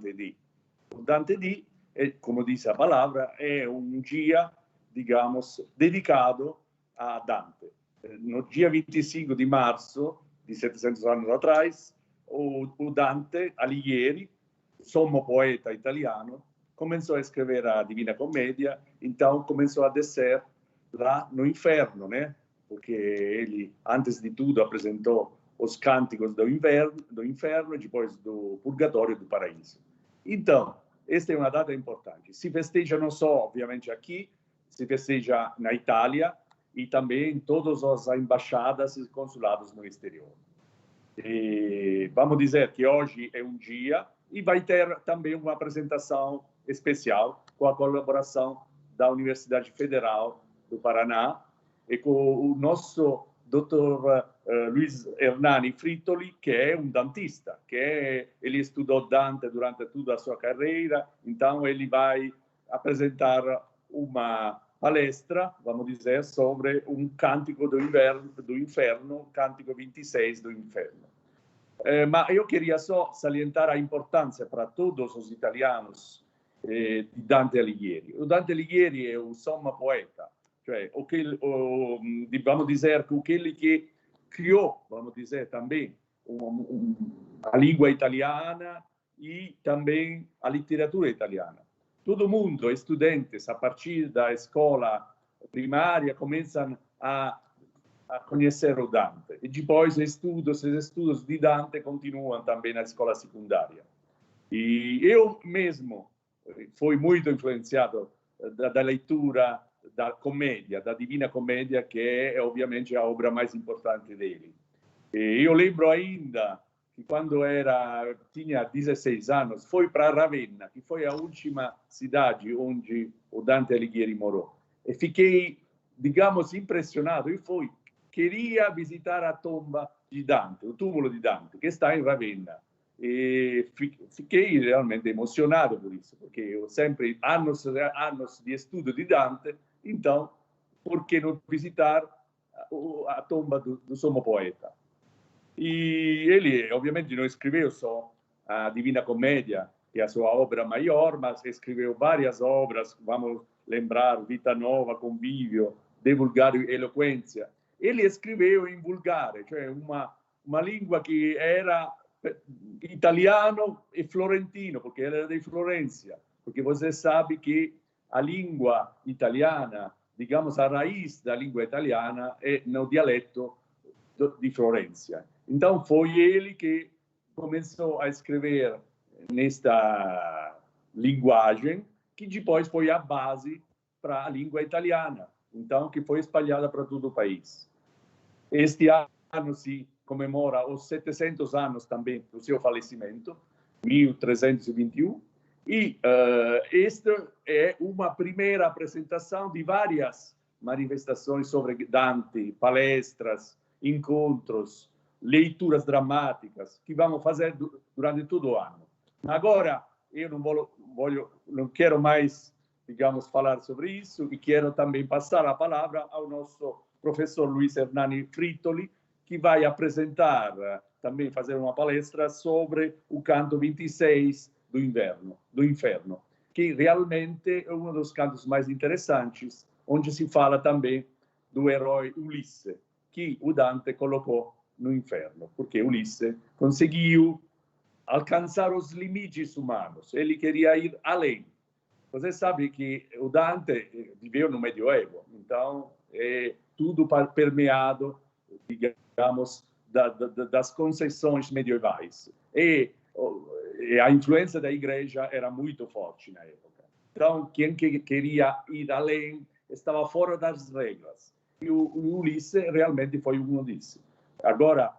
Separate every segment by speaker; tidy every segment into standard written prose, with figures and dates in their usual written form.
Speaker 1: Dante D. O Dante D, como diz a palavra, é um dia, digamos, dedicado a Dante. No dia 25 de março, de 700 anos atrás, o Dante Alighieri, sommo poeta italiano, começou a escrever a Divina Comédia, então começou a descer lá no inferno, né? Porque ele, antes de tudo, apresentou os cânticos do inferno e depois do purgatório e do paraíso. Então, esta é uma data importante. Se festeja não só, obviamente, aqui, se festeja na Itália e também em todas as embaixadas e consulados no exterior. E vamos dizer que hoje é um dia e vai ter também uma apresentação especial com a colaboração da Universidade Federal do Paraná e com o nosso Dr. Luiz Hernani Frittoli, que é um dentista, ele estudou Dante durante toda a sua carreira, então ele vai apresentar uma palestra, vamos dizer, sobre um cântico do inferno, cântico 26 do inferno. Ma io queria só salientar a importância para todos os italianos di Dante Alighieri. O Dante Alighieri é o sommo poeta, cioè vamos dizer que aquele que criou, vamos dizer também, a língua italiana e também a literatura italiana. Todo mundo, estudantes, a partir da escola primária, começam a conhecer o Dante. E depois os estudos de Dante continuam também na escola secundária. E eu mesmo fui muito influenciado da leitura da Commedia, da Divina Commedia, que é, obviamente, a obra mais importante dele. E eu lembro ainda que quando tinha 16 anos, fui para Ravenna, que foi a última cidade onde o Dante Alighieri morou. E fiquei, digamos, impressionado. Eu queria visitar a tomba di Dante, o túmulo di Dante, che sta in Ravenna. E fiquei realmente emozionado por isso, porque eu sempre, anos de estudo de Dante, então, por que não visitar a tomba do sommo poeta? E ele, obviamente, não escreveu só a Divina Commedia, que é a sua obra maior, mas escreveu várias obras, vamos lembrar, Vita Nova, Convívio, De Vulgare Eloquência. Ele escreveu em vulgare, cioè uma língua que era italiano e florentino, porque ele era de Florença. Porque você sabe que a língua italiana, digamos, a raiz da língua italiana é no dialeto de Florença. Então, foi ele que começou a escrever nesta linguagem, que depois foi a base para a língua italiana, então, que foi espalhada para todo o país. Este ano se comemora os 700 anos também do seu falecimento, 1321, e esta é uma primeira apresentação de várias manifestações sobre Dante, palestras, encontros, leituras dramáticas, que vamos fazer durante todo o ano. Agora, eu não quero mais, digamos, falar sobre isso, e quero também passar a palavra ao nosso professor Luiz Hernani Frittoli, que vai apresentar, também fazer uma palestra sobre o canto 26 do inferno, que realmente é um dos cantos mais interessantes, onde se fala também do herói Ulisse, que o Dante colocou no inferno, porque Ulisse conseguiu alcançar os limites humanos, ele queria ir além. Você sabe que o Dante viveu no Medioevo, então é tudo permeado, digamos, das conceições medievais. E a influência da igreja era muito forte na época. Então, quem queria ir além estava fora das regras. E o Ulisse realmente foi um disso. Agora,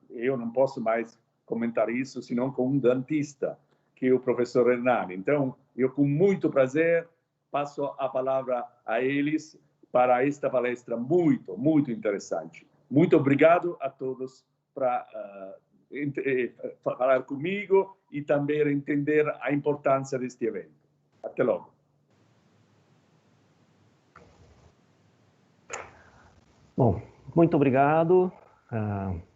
Speaker 1: eu não posso mais comentar isso, senão com um dentista, que é o professor Hernani. Então, eu com muito prazer passo a palavra a eles para esta palestra muito, muito interessante. Muito obrigado a todos por falar comigo e também entender a importância deste evento. Até logo.
Speaker 2: Bom, muito obrigado.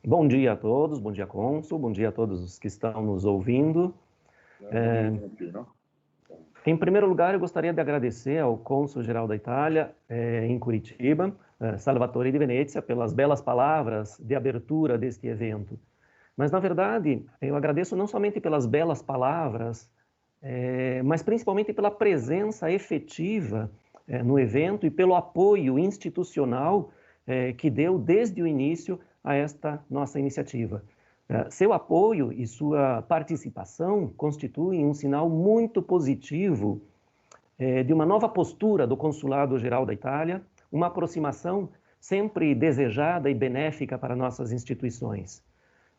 Speaker 2: Bom dia a todos, bom dia, cônsul, bom dia a todos os que estão nos ouvindo. Em primeiro lugar, eu gostaria de agradecer ao cônsul-geral da Itália em Curitiba, Salvatore Di Venezia, pelas belas palavras de abertura deste evento. Mas, na verdade, eu agradeço não somente pelas belas palavras, mas principalmente pela presença efetiva no evento e pelo apoio institucional que deu desde o início a esta nossa iniciativa. Seu apoio e sua participação constituem um sinal muito positivo de uma nova postura do Consulado-Geral da Itália, uma aproximação sempre desejada e benéfica para nossas instituições.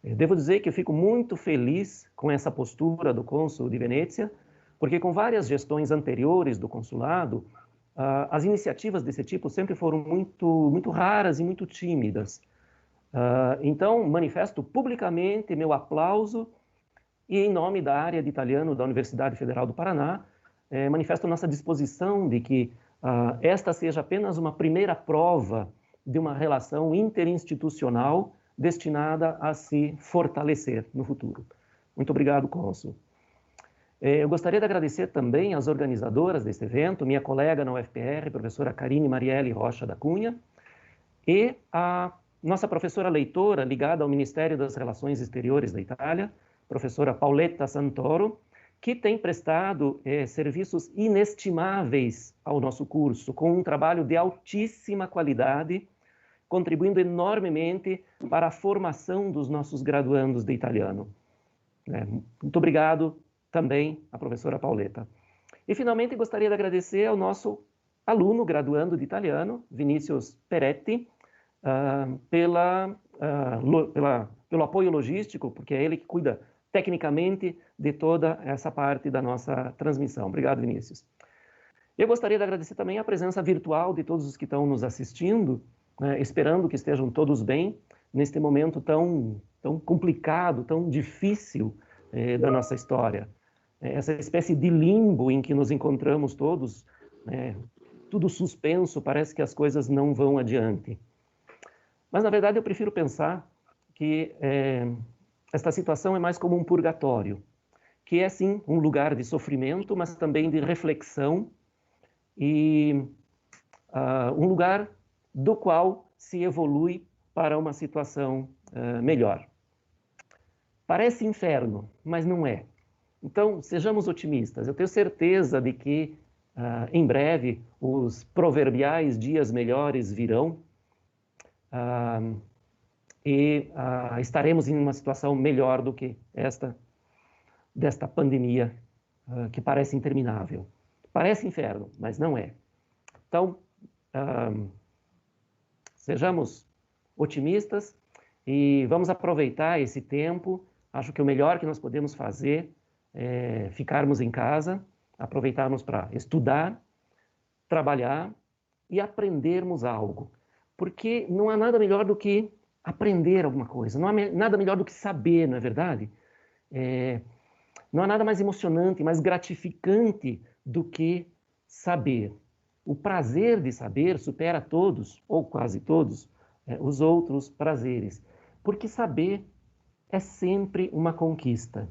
Speaker 2: Devo dizer que eu fico muito feliz com essa postura do cônsul de Venezia, porque com várias gestões anteriores do consulado, as iniciativas desse tipo sempre foram muito raras e muito tímidas. Então, manifesto publicamente meu aplauso e, em nome da área de italiano da Universidade Federal do Paraná, manifesto nossa disposição de que esta seja apenas uma primeira prova de uma relação interinstitucional destinada a se fortalecer no futuro. Muito obrigado, cônsul. Eu gostaria de agradecer também às organizadoras deste evento, minha colega na UFPR, professora Karine Marielle Rocha da Cunha, e a nossa professora leitora ligada ao Ministério das Relações Exteriores da Itália, professora Paoletta Santoro, que tem prestado serviços inestimáveis ao nosso curso, com um trabalho de altíssima qualidade, contribuindo enormemente para a formação dos nossos graduandos de italiano. Muito obrigado também à professora Paoletta. E, finalmente, gostaria de agradecer ao nosso aluno graduando de italiano, Vinícius Peretti, pelo apoio logístico, porque é ele que cuida tecnicamente de toda essa parte da nossa transmissão. Obrigado, Vinícius. Eu gostaria de agradecer também a presença virtual de todos os que estão nos assistindo, esperando que estejam todos bem neste momento tão complicado, tão difícil da nossa história. Essa espécie de limbo em que nos encontramos todos, tudo suspenso, parece que as coisas não vão adiante. Mas, na verdade, eu prefiro pensar que esta situação é mais como um purgatório, que é, sim, um lugar de sofrimento, mas também de reflexão e um lugar do qual se evolui para uma situação melhor. Parece inferno, mas não é. Então, sejamos otimistas. Eu tenho certeza de que, em breve, os proverbiais dias melhores virão e estaremos em uma situação melhor do que desta pandemia que parece interminável. Parece inferno, mas não é. Então, sejamos otimistas e vamos aproveitar esse tempo. Acho que o melhor que nós podemos fazer é ficarmos em casa, aproveitarmos para estudar, trabalhar e aprendermos algo. Porque não há nada melhor do que aprender alguma coisa, não há nada melhor do que saber, não é verdade? Não há nada mais emocionante, mais gratificante do que saber. O prazer de saber supera todos, ou quase todos, os outros prazeres. Porque saber é sempre uma conquista,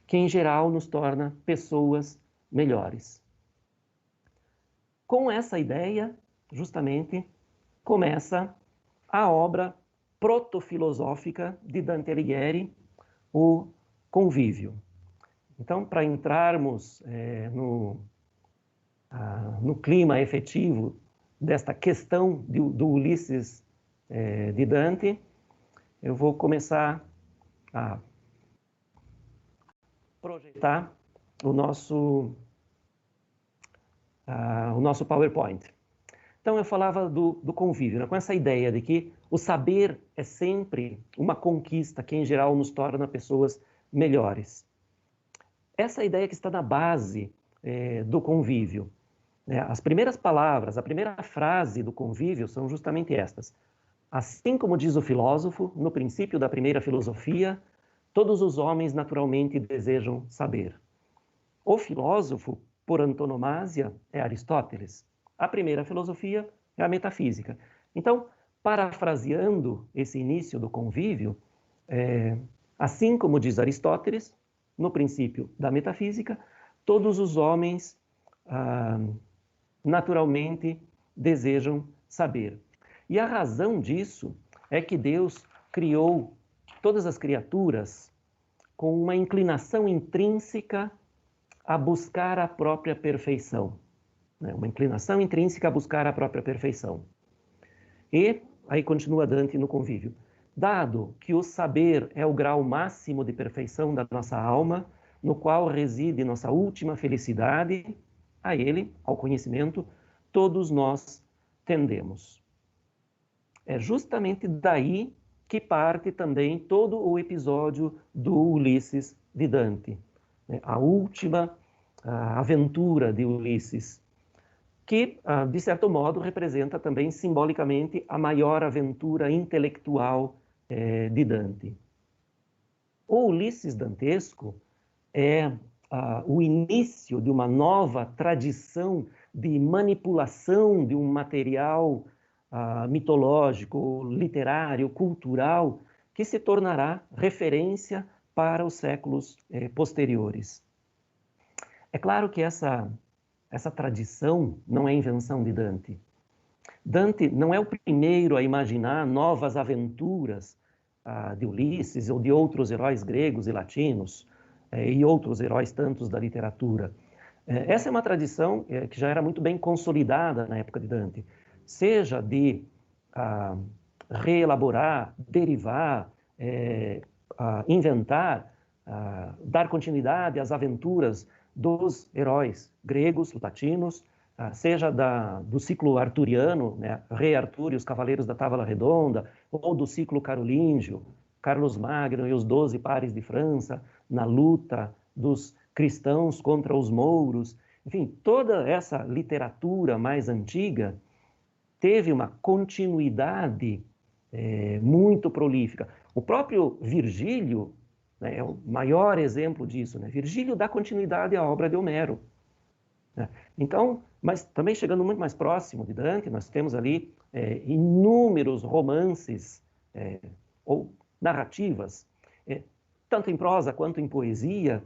Speaker 2: que em geral nos torna pessoas melhores. Com essa ideia, justamente, começa a obra protofilosófica de Dante Alighieri, O Convívio. Então, para entrarmos no clima efetivo desta questão do Ulisses de Dante, eu vou começar a projetar o nosso PowerPoint. Então, eu falava do convívio, né? Com essa ideia de que o saber é sempre uma conquista que, em geral, nos torna pessoas melhores. Essa ideia que está na base do convívio. As primeiras palavras, a primeira frase do convívio são justamente estas. Assim como diz o filósofo, no princípio da primeira filosofia, todos os homens naturalmente desejam saber. O filósofo, por antonomasia, é Aristóteles. A primeira filosofia é a metafísica. Então, parafraseando esse início do convívio, assim como diz Aristóteles, no princípio da metafísica, todos os homens naturalmente desejam saber. E a razão disso é que Deus criou todas as criaturas com uma inclinação intrínseca a buscar a própria perfeição. Uma inclinação intrínseca a buscar a própria perfeição. E, aí continua Dante no Convívio, dado que o saber é o grau máximo de perfeição da nossa alma, no qual reside nossa última felicidade, a ele, ao conhecimento, todos nós tendemos. É justamente daí que parte também todo o episódio do Ulisses de Dante, a última aventura de Ulisses, que, de certo modo, representa também simbolicamente a maior aventura intelectual de Dante. O Ulisses dantesco é o início de uma nova tradição de manipulação de um material mitológico, literário, cultural, que se tornará referência para os séculos posteriores. É claro que essa tradição não é invenção de Dante. Dante não é o primeiro a imaginar novas aventuras de Ulisses ou de outros heróis gregos e latinos, e outros heróis tantos da literatura. Essa é uma tradição que já era muito bem consolidada na época de Dante, seja de reelaborar, derivar, inventar, dar continuidade às aventuras dos heróis gregos, latinos, seja do ciclo arturiano, né, Rei Arthur e os Cavaleiros da Távola Redonda, ou do ciclo carolíngio, Carlos Magno e os 12 pares de França, na luta dos cristãos contra os mouros. Enfim, toda essa literatura mais antiga teve uma continuidade muito prolífica. O próprio Virgílio é o maior exemplo disso. Virgílio dá continuidade à obra de Homero. Então, mas também chegando muito mais próximo de Dante, nós temos ali inúmeros romances ou narrativas, tanto em prosa quanto em poesia,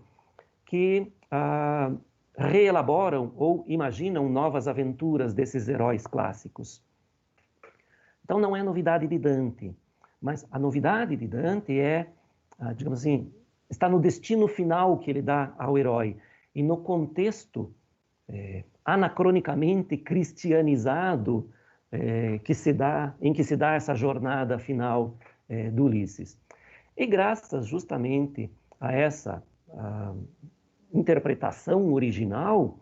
Speaker 2: que reelaboram ou imaginam novas aventuras desses heróis clássicos. Então não é novidade de Dante, mas a novidade de Dante digamos assim, está no destino final que ele dá ao herói e no contexto anacronicamente cristianizado em que se dá essa jornada final do Ulisses. E graças justamente a essa interpretação original,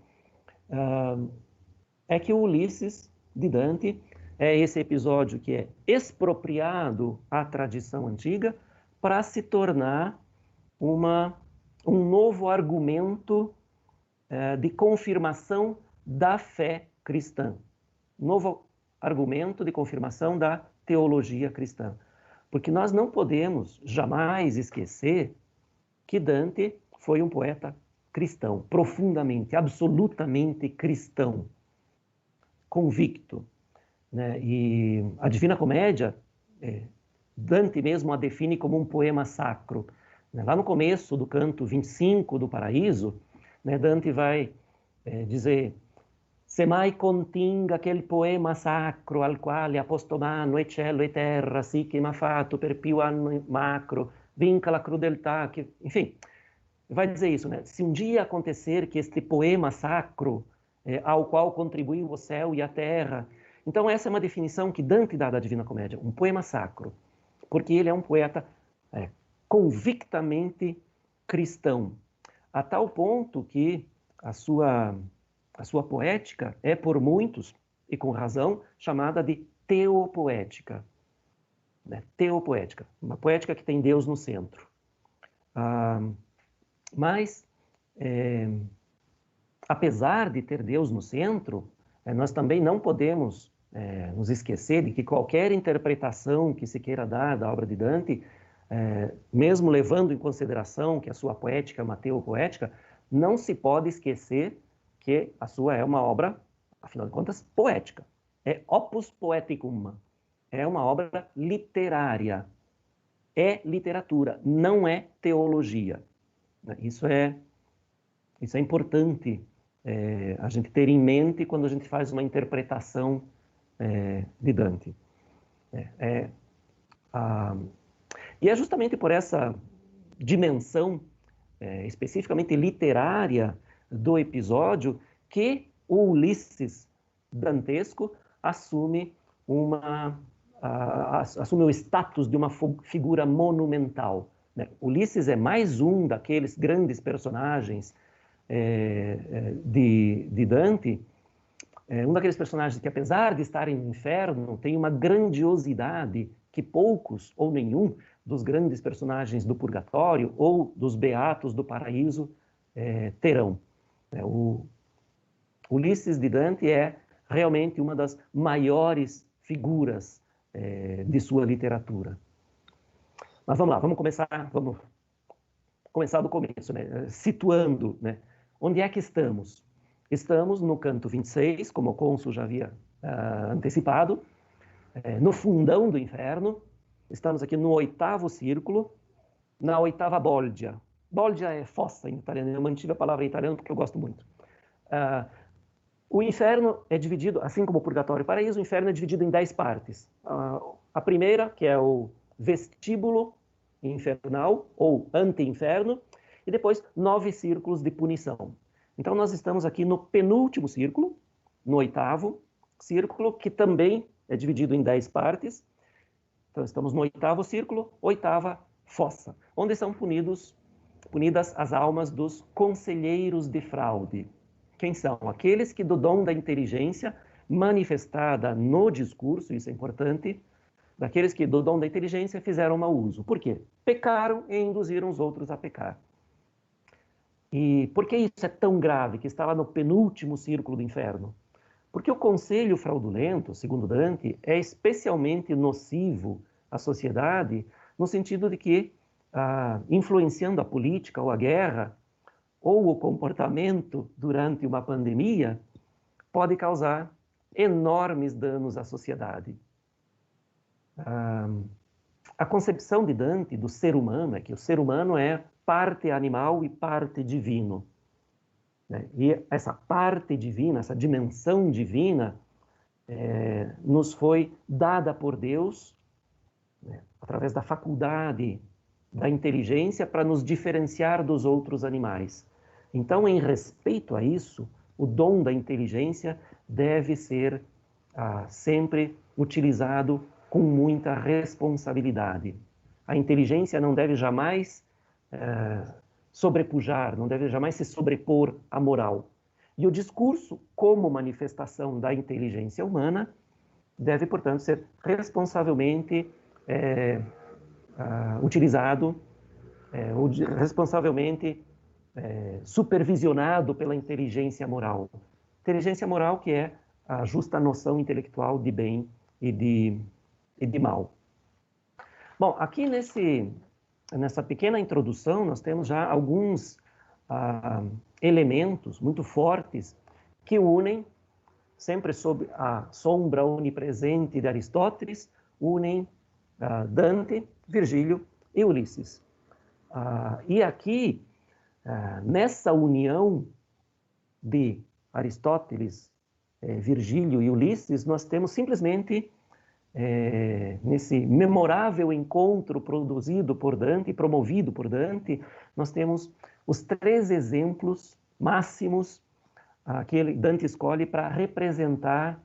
Speaker 2: é que o Ulisses de Dante é esse episódio que é expropriado à tradição antiga para se tornar um novo argumento de confirmação da fé cristã. Novo argumento de confirmação da teologia cristã. Porque nós não podemos jamais esquecer que Dante foi um poeta cristão, profundamente, absolutamente cristão, convicto. E a Divina Comédia, Dante mesmo a define como um poema sacro. Lá no começo do canto 25 do Paraíso, Dante vai dizer: se mai continga aquel poema sacro al quale ha posto mano e cielo e terra, sì che m'ha fatto per più anno macro, vinca la crudeltà, enfim, vai dizer isso, se um dia acontecer que este poema sacro, ao qual contribuiu o céu e a terra. Então essa é uma definição que Dante dá da Divina Comédia, um poema sacro, porque ele é um poeta convictamente cristão, a tal ponto que a sua poética é, por muitos, e com razão, chamada de teopoética. Teopoética, uma poética que tem Deus no centro. Mas, apesar de ter Deus no centro, nós também não podemos nos esquecer de que qualquer interpretação que se queira dar da obra de Dante, mesmo levando em consideração que a sua poética é uma teopoética, não se pode esquecer que a sua é uma obra, afinal de contas, poética. É opus poeticum, é uma obra literária. É literatura, não é teologia. né? Isso é importante a gente ter em mente quando a gente faz uma interpretação de Dante. E é justamente por essa dimensão especificamente literária do episódio que o Ulisses dantesco assume o status de uma figura monumental, né? Ulisses é mais um daqueles grandes personagens de Dante, um daqueles personagens que, apesar de estarem no inferno, tem uma grandiosidade que poucos ou nenhum dos grandes personagens do purgatório ou dos beatos do paraíso terão. O Ulisses de Dante é realmente uma das maiores figuras de sua literatura. Mas vamos lá, vamos começar do começo, né? Situando, né? Onde é que estamos? Estamos no canto 26, como o cônsul já havia antecipado, no fundão do inferno. Estamos aqui no 8º círculo, na 8ª bolgia. Bolgia é fossa em italiano, eu mantive a palavra em italiano porque eu gosto muito. O inferno é dividido, assim como o purgatório e o paraíso, o inferno é dividido em 10 partes. A primeira, que é o vestíbulo infernal, ou ante-inferno, e depois 9 círculos de punição. Então nós estamos aqui no penúltimo círculo, no 8º círculo, que também é dividido em 10 partes. Então estamos no 8º círculo, 8ª fossa, onde são punidas as almas dos conselheiros de fraude. Quem são? Aqueles que do dom da inteligência manifestada no discurso, isso é importante, daqueles que do dom da inteligência fizeram mau uso. Por quê? Pecaram e induziram os outros a pecar. E por que isso é tão grave, que está lá no penúltimo círculo do inferno? Porque o conselho fraudulento, segundo Dante, é especialmente nocivo à sociedade, no sentido de que, influenciando a política ou a guerra, ou o comportamento durante uma pandemia, pode causar enormes danos à sociedade. A concepção de Dante do ser humano é que o ser humano é parte animal e parte divino, né? E essa parte divina, essa dimensão divina, nos foi dada por Deus, né, através da faculdade da inteligência para nos diferenciar dos outros animais. Então, em respeito a isso, o dom da inteligência deve ser sempre utilizado com muita responsabilidade. A inteligência não deve jamais sobrepujar, não deve jamais se sobrepor à moral. E o discurso, como manifestação da inteligência humana, deve, portanto, ser responsavelmente utilizado, responsavelmente supervisionado pela inteligência moral. Inteligência moral que é a justa noção intelectual de bem e de mal. Bom, aqui nessa pequena introdução nós temos já alguns elementos muito fortes que unem, sempre sob a sombra onipresente de Aristóteles, unem Dante, Virgílio e Ulisses. E aqui, nessa união de Aristóteles, Virgílio e Ulisses, nós temos simplesmente, nesse memorável encontro produzido por Dante, promovido por Dante, nós temos os 3 exemplos máximos que Dante escolhe para representar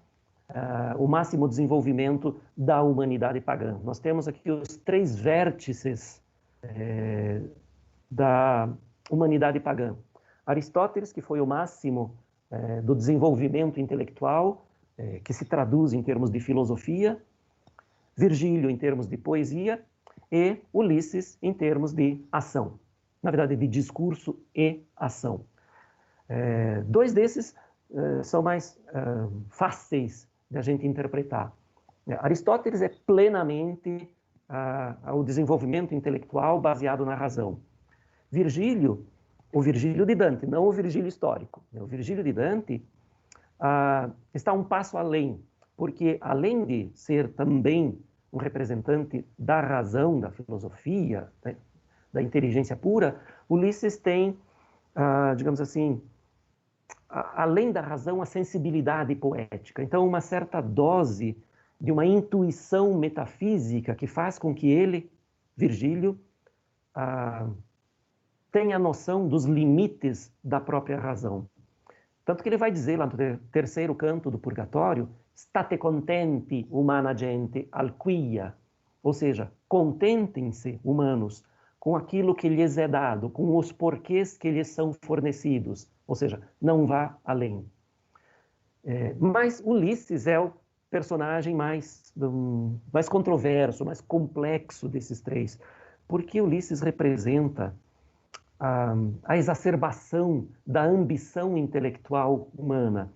Speaker 2: o máximo desenvolvimento da humanidade pagã. Nós temos aqui os 3 vértices da humanidade pagã. Aristóteles, que foi o máximo do desenvolvimento intelectual, que se traduz em termos de filosofia, Virgílio em termos de poesia e Ulisses em termos de ação. Na verdade, de discurso e ação. 2 desses são mais fáceis de a gente interpretar. Aristóteles é plenamente o desenvolvimento intelectual baseado na razão. Virgílio, o Virgílio de Dante, não o Virgílio histórico. O Virgílio de Dante está um passo além, porque além de ser também um representante da razão, da filosofia, né, da inteligência pura, Ulisses tem, digamos assim, além da razão, a sensibilidade poética. Então, uma certa dose de uma intuição metafísica que faz com que ele, Virgílio, tenha noção dos limites da própria razão. Tanto que ele vai dizer lá no terceiro canto do Purgatório, state contenti, humana gente, alquia, ou seja, contentem-se, humanos, com aquilo que lhes é dado, com os porquês que lhes são fornecidos, ou seja, não vá além. Mas Ulisses é o personagem mais controverso, mais complexo desses três, porque Ulisses representa a exacerbação da ambição intelectual humana,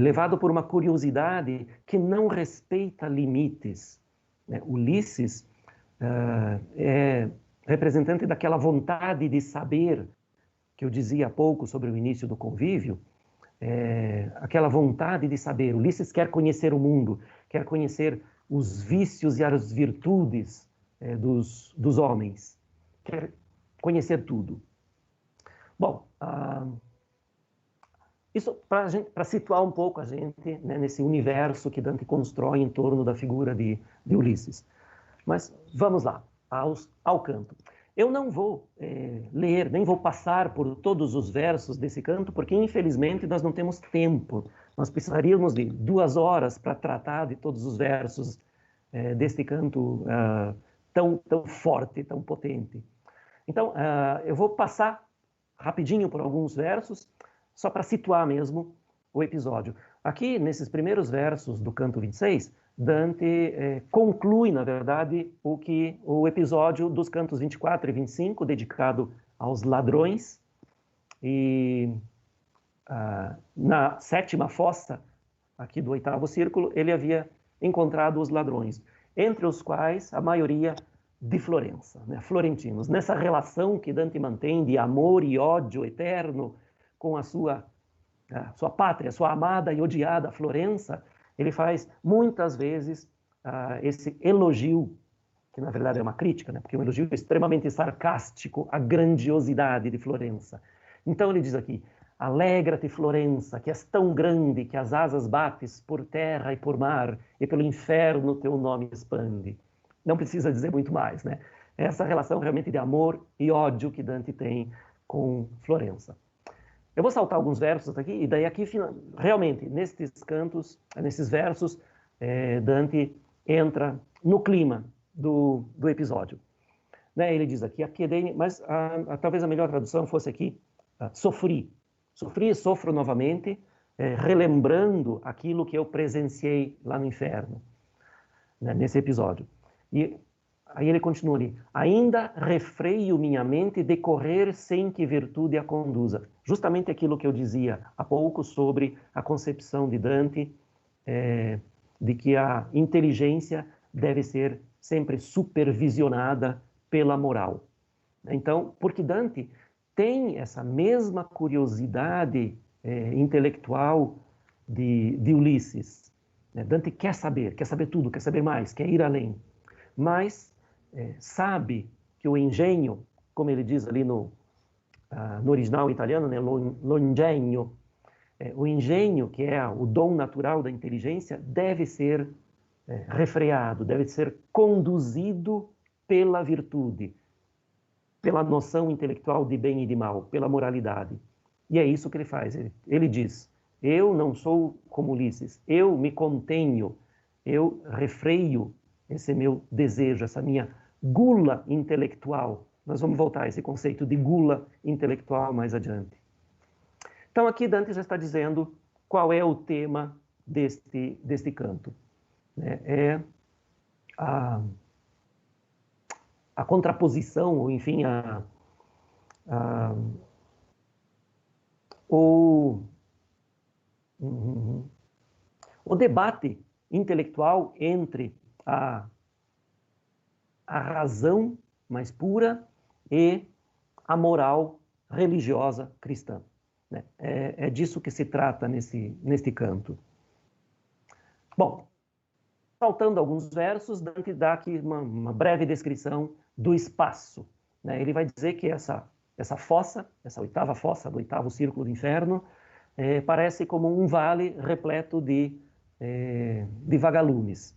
Speaker 2: levado por uma curiosidade que não respeita limites. Ulisses é representante daquela vontade de saber que eu dizia há pouco sobre o início do convívio, aquela vontade de saber. Ulisses quer conhecer o mundo, quer conhecer os vícios e as virtudes dos homens, quer conhecer tudo. Bom, isso para situar um pouco a gente, né, nesse universo que Dante constrói em torno da figura de Ulisses. Mas vamos lá, ao canto. Eu não vou ler, nem vou passar por todos os versos desse canto, porque infelizmente nós não temos tempo. Nós precisaríamos de 2 horas para tratar de todos os versos deste canto tão forte, tão potente. Então, eu vou passar rapidinho por alguns versos, só para situar mesmo o episódio. Aqui, nesses primeiros versos do canto 26, Dante conclui, na verdade, o episódio dos cantos 24 e 25, dedicado aos ladrões. E na 7ª fossa, aqui do 8º círculo, ele havia encontrado os ladrões, entre os quais a maioria de Florença, né, florentinos. Nessa relação que Dante mantém de amor e ódio eterno com a sua pátria, sua amada e odiada Florença, ele faz muitas vezes esse elogio, que na verdade é uma crítica, né, porque é um elogio extremamente sarcástico à grandiosidade de Florença. Então ele diz aqui: alegra-te, Florença, que és tão grande que as asas bates por terra e por mar, e pelo inferno teu nome expande. Não precisa dizer muito mais, né? Essa relação realmente de amor e ódio que Dante tem com Florença. Eu vou saltar alguns versos aqui, e daí aqui, realmente, nesses cantos, nesses versos, Dante entra no clima do episódio. Né? Ele diz aqui, mas talvez a melhor tradução fosse aqui, sofri. Sofri e sofro novamente, relembrando aquilo que eu presenciei lá no inferno, né, nesse episódio. E aí ele continua ali, ainda refreio minha mente de correr sem que virtude a conduza. Justamente aquilo que eu dizia há pouco sobre a concepção de Dante, de que a inteligência deve ser sempre supervisionada pela moral. Então, porque Dante tem essa mesma curiosidade intelectual de Ulisses. Dante quer saber tudo, quer saber mais, quer ir além. Mas sabe que o engenho, como ele diz ali no original italiano, né, l'ingegno, o engenho, que é o dom natural da inteligência, deve ser refreado, deve ser conduzido pela virtude, pela noção intelectual de bem e de mal, pela moralidade. E é isso que ele faz. Ele diz, eu não sou como Ulisses, eu me contenho, eu refreio esse meu desejo, essa minha gula intelectual. Nós vamos voltar a esse conceito de gula intelectual mais adiante. Então aqui Dante já está dizendo qual é o tema deste canto. É a contraposição, ou enfim, o debate intelectual entre a razão mais pura e a moral religiosa cristã. É disso que se trata neste canto. Bom, Saltando alguns versos, Dante dá aqui uma breve descrição do espaço, né? Ele vai dizer que essa fossa, essa oitava fossa do oitavo círculo do inferno, parece como um vale repleto de vagalumes,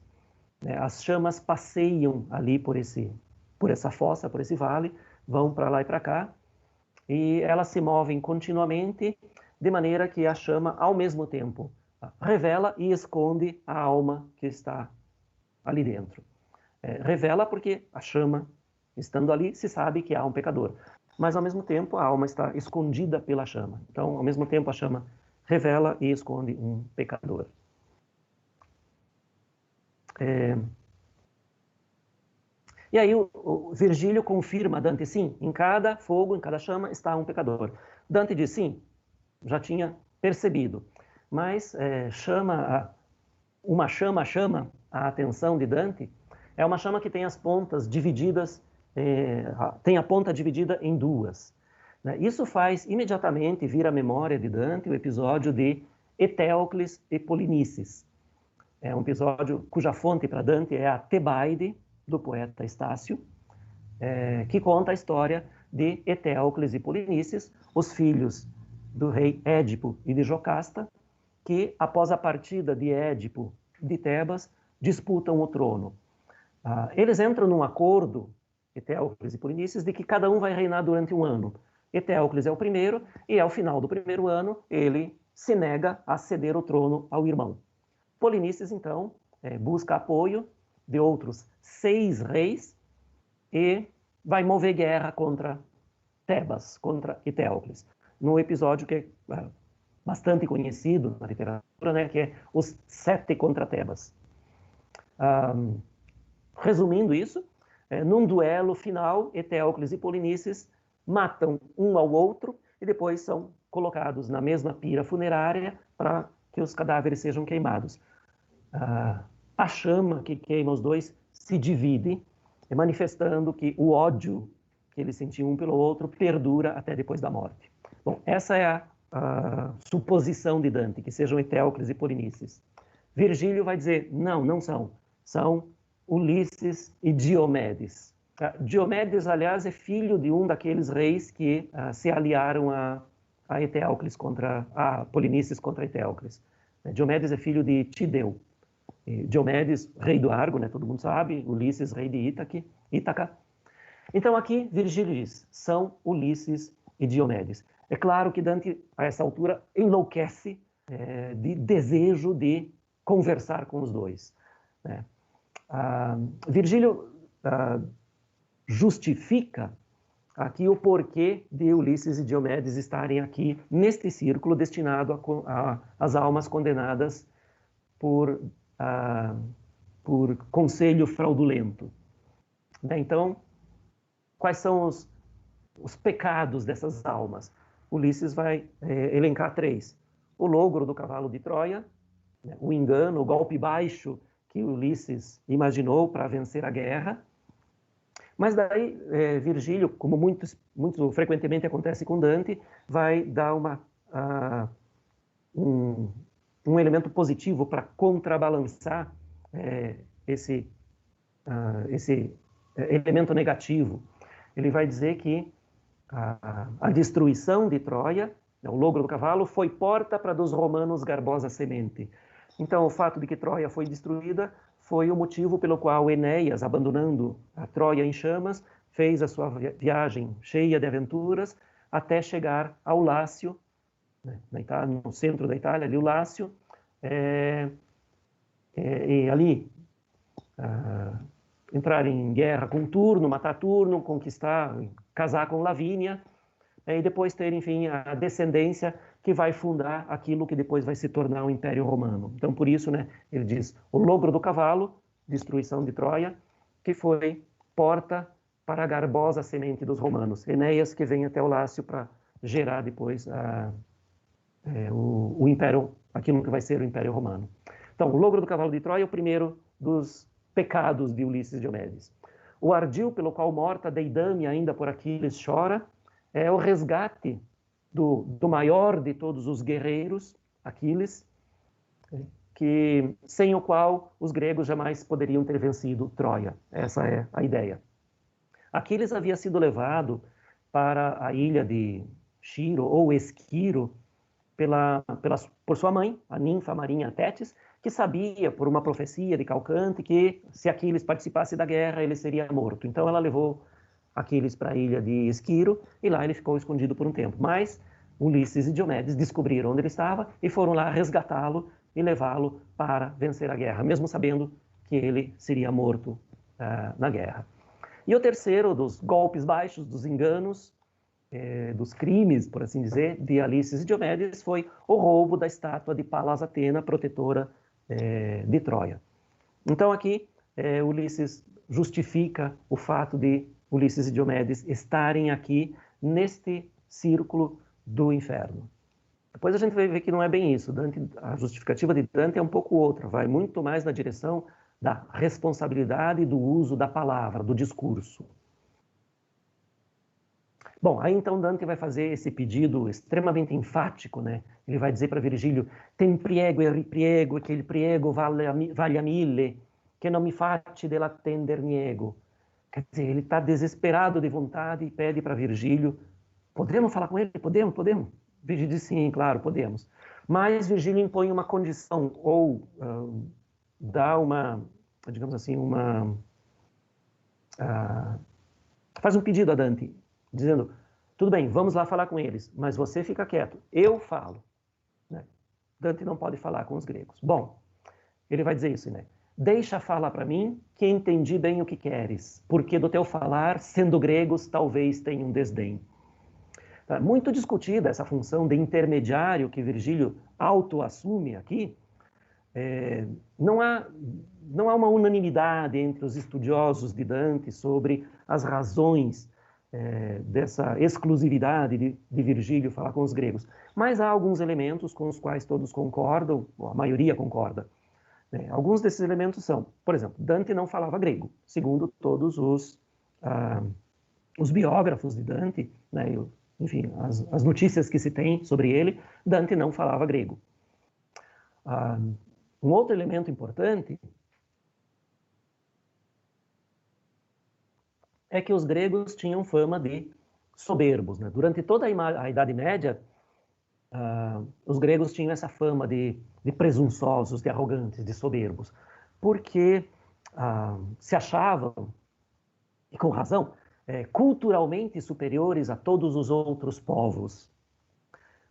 Speaker 2: né? As chamas passeiam ali por essa fossa, por esse vale, vão para lá e para cá, e elas se movem continuamente, de maneira que a chama, ao mesmo tempo, revela e esconde a alma que está ali dentro. Revela porque a chama, estando ali, se sabe que há um pecador. Mas, ao mesmo tempo, a alma está escondida pela chama. Então, ao mesmo tempo, a chama revela e esconde um pecador. E aí o Virgílio confirma a Dante, sim, em cada fogo, em cada chama, está um pecador. Dante diz, sim, já tinha percebido. Mas uma chama chama a atenção de Dante, é uma chama que tem as pontas divididas, tem a ponta dividida em duas, né? Isso faz imediatamente vir à memória de Dante o episódio de Eteocles e Polinices. É um episódio cuja fonte para Dante é a Tebaide, do poeta Estácio, que conta a história de Eteocles e Polinices, os filhos do rei Édipo e de Jocasta, que, após a partida de Édipo de Tebas, disputam o trono. Eles entram num acordo, Eteocles e Polinices, de que cada um vai reinar durante um ano. Eteocles é o primeiro, e ao final do primeiro ano, ele se nega a ceder o trono ao irmão. Polinices, então, busca apoio de outros 6 reis e vai mover guerra contra Tebas, contra Eteocles. No episódio que é bastante conhecido na literatura, né, que é os 7 contra Tebas. Resumindo isso, num duelo final, Eteocles e Polinices matam um ao outro e depois são colocados na mesma pira funerária para que os cadáveres sejam queimados. A chama que queima os dois se divide, manifestando que o ódio que eles sentiam um pelo outro perdura até depois da morte. Bom, essa é a suposição de Dante, que sejam Eteocles e Polinices. Virgílio vai dizer, não são. São Ulisses e Diomedes. Diomedes, aliás, é filho de um daqueles reis que se aliaram a Eteocles a Polinices contra Eteocles. Diomedes é filho de Tideu. Diomedes, rei do Argo, né, todo mundo sabe, Ulisses, rei de Ítaca. Então aqui Virgílio diz, são Ulisses e Diomedes. É claro que Dante, a essa altura, enlouquece de desejo de conversar com os dois, né? Virgílio justifica aqui o porquê de Ulisses e Diomedes estarem aqui neste círculo destinado às almas condenadas por conselho fraudulento. Então, quais são os pecados dessas almas? Ulisses vai elencar 3. O logro do cavalo de Troia, né, o engano, o golpe baixo que Ulisses imaginou para vencer a guerra. Mas daí, Virgílio, como muito frequentemente acontece com Dante, vai dar um elemento positivo para contrabalançar esse elemento negativo. Ele vai dizer que a destruição de Troia, o logro do cavalo, foi porta para dos romanos garbosa semente. Então, o fato de que Troia foi destruída foi o motivo pelo qual Enéas, abandonando a Troia em chamas, fez a sua viagem cheia de aventuras até chegar ao Lácio, né, no centro da Itália, ali o Lácio, e ali entrar em guerra com Turno, matar Turno, conquistar, casar com Lavínia, e depois ter, enfim, a descendência que vai fundar aquilo que depois vai se tornar o Império Romano. Então, por isso, né, ele diz, o logro do cavalo, destruição de Troia, que foi porta para a garbosa semente dos romanos. Enéas que vem até o Lácio para gerar depois o Império, aquilo que vai ser o Império Romano. Então, o logro do cavalo de Troia é o primeiro dos pecados de Ulisses e Diomedes. O ardil pelo qual morta Deidame ainda por Aquiles chora é o resgate do maior de todos os guerreiros, Aquiles, sem o qual os gregos jamais poderiam ter vencido Troia. Essa é a ideia. Aquiles havia sido levado para a ilha de Sciro, ou Esquiro, por sua mãe, a ninfa marinha Tétis, que sabia, por uma profecia de Calcante, que se Aquiles participasse da guerra, ele seria morto. Então ela levou Aquiles para a ilha de Esquiro, e lá ele ficou escondido por um tempo. Mas Ulisses e Diomedes descobriram onde ele estava e foram lá resgatá-lo e levá-lo para vencer a guerra, mesmo sabendo que ele seria morto na guerra. E o terceiro dos golpes baixos, dos enganos, dos crimes, por assim dizer, de Ulisses e Diomedes foi o roubo da estátua de Palas Atena, protetora de Troia. Então aqui Ulisses justifica o fato de Ulisses e Diomedes estarem aqui neste círculo do inferno. Depois a gente vai ver que não é bem isso. A justificativa de Dante é um pouco outra, vai muito mais na direção da responsabilidade do uso da palavra, do discurso. Bom, aí então Dante vai fazer esse pedido extremamente enfático, né? Ele vai dizer para Virgílio: tem priego e ripriego, e che il priego valha mille, che non mi facci dell'attender niego. Quer dizer, ele está desesperado de vontade e pede para Virgílio: podemos falar com ele? Podemos? Virgílio diz: sim, claro, podemos. Mas Virgílio impõe uma condição, ou dá uma, digamos assim, faz um pedido a Dante, dizendo: tudo bem, vamos lá falar com eles, mas você fica quieto, eu falo. Né? Dante não pode falar com os gregos. Bom, ele vai dizer isso, né? Deixa falar para mim, que entendi bem o que queres, porque do teu falar, sendo gregos, talvez tenham desdém. Muito discutida essa função de intermediário que Virgílio auto-assume aqui. Não há uma unanimidade entre os estudiosos de Dante sobre as razões dessa exclusividade de Virgílio falar com os gregos. Mas há alguns elementos com os quais todos concordam, ou a maioria concorda. Alguns desses elementos são, por exemplo, Dante não falava grego, segundo todos os biógrafos de Dante, né, enfim, as notícias que se tem sobre ele, Dante não falava grego. Um outro elemento importante é que os gregos tinham fama de soberbos. Né? Durante toda a Idade Média, os gregos tinham essa fama de presunçosos, de arrogantes, de soberbos, porque se achavam, e com razão, culturalmente superiores a todos os outros povos.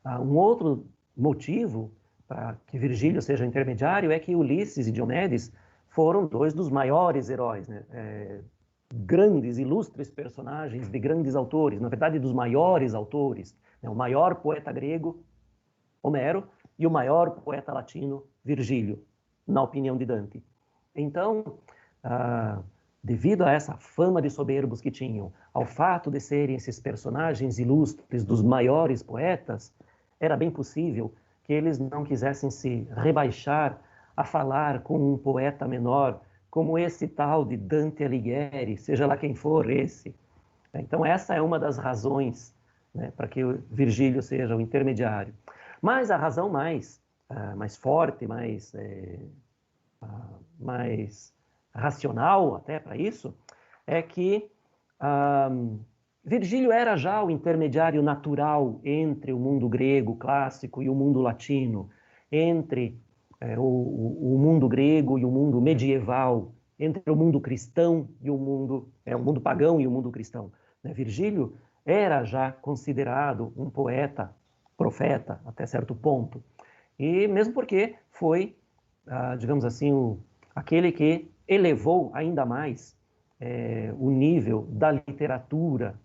Speaker 2: Um outro motivo para que Virgílio seja intermediário é que Ulisses e Diomedes foram dois dos maiores heróis, né? Grandes, ilustres personagens de grandes autores, na verdade dos maiores autores, né? O maior poeta grego, Homero, e o maior poeta latino, Virgílio, na opinião de Dante. Então, devido a essa fama de soberbos que tinham, ao fato de serem esses personagens ilustres dos maiores poetas, era bem possível que eles não quisessem se rebaixar a falar com um poeta menor, como esse tal de Dante Alighieri, seja lá quem for esse. Então essa é uma das razões, né, para que o Virgílio seja o intermediário. Mas a razão mais forte, mais racional até para isso, é que Virgílio era já o intermediário natural entre o mundo grego clássico e o mundo latino, entre o mundo grego e o mundo medieval, entre o mundo cristão e o mundo pagão e o mundo cristão. Virgílio era já considerado um poeta, profeta, até certo ponto. E mesmo porque foi, digamos assim, aquele que elevou ainda mais o nível da literatura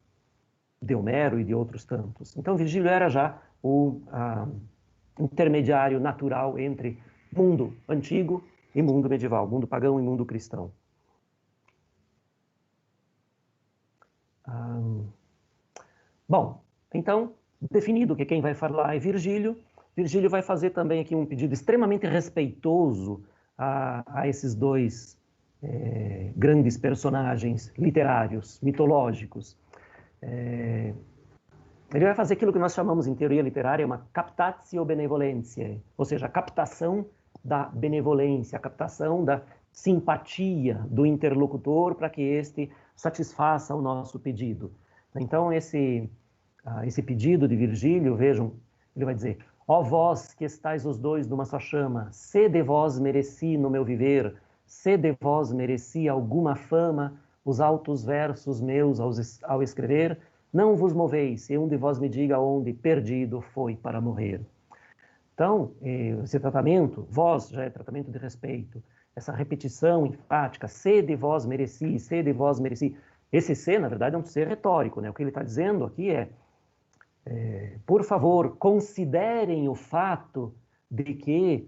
Speaker 2: de Homero e de outros tantos. Então, Virgílio era já o intermediário natural entre mundo antigo e mundo medieval, mundo pagão e mundo cristão. Bom, então, definido que quem vai falar é Virgílio, Virgílio vai fazer também aqui um pedido extremamente respeitoso a esses dois grandes personagens literários, mitológicos. Ele vai fazer aquilo que nós chamamos em teoria literária uma captatio benevolentiae, ou seja, a captação da benevolência, a captação da simpatia do interlocutor para que este satisfaça o nosso pedido. Então, esse pedido de Virgílio, vejam, ele vai dizer: ó vós que estáis os dois numa só chama, se de vós mereci no meu viver, se de vós mereci alguma fama, os altos versos meus ao escrever, não vos moveis, se um de vós me diga onde perdido foi para morrer. Então, esse tratamento, vós já é tratamento de respeito, essa repetição enfática, se de vós mereci, se de vós mereci. Esse se, na verdade, é um ser retórico, né? O que ele está dizendo aqui por favor, considerem o fato de que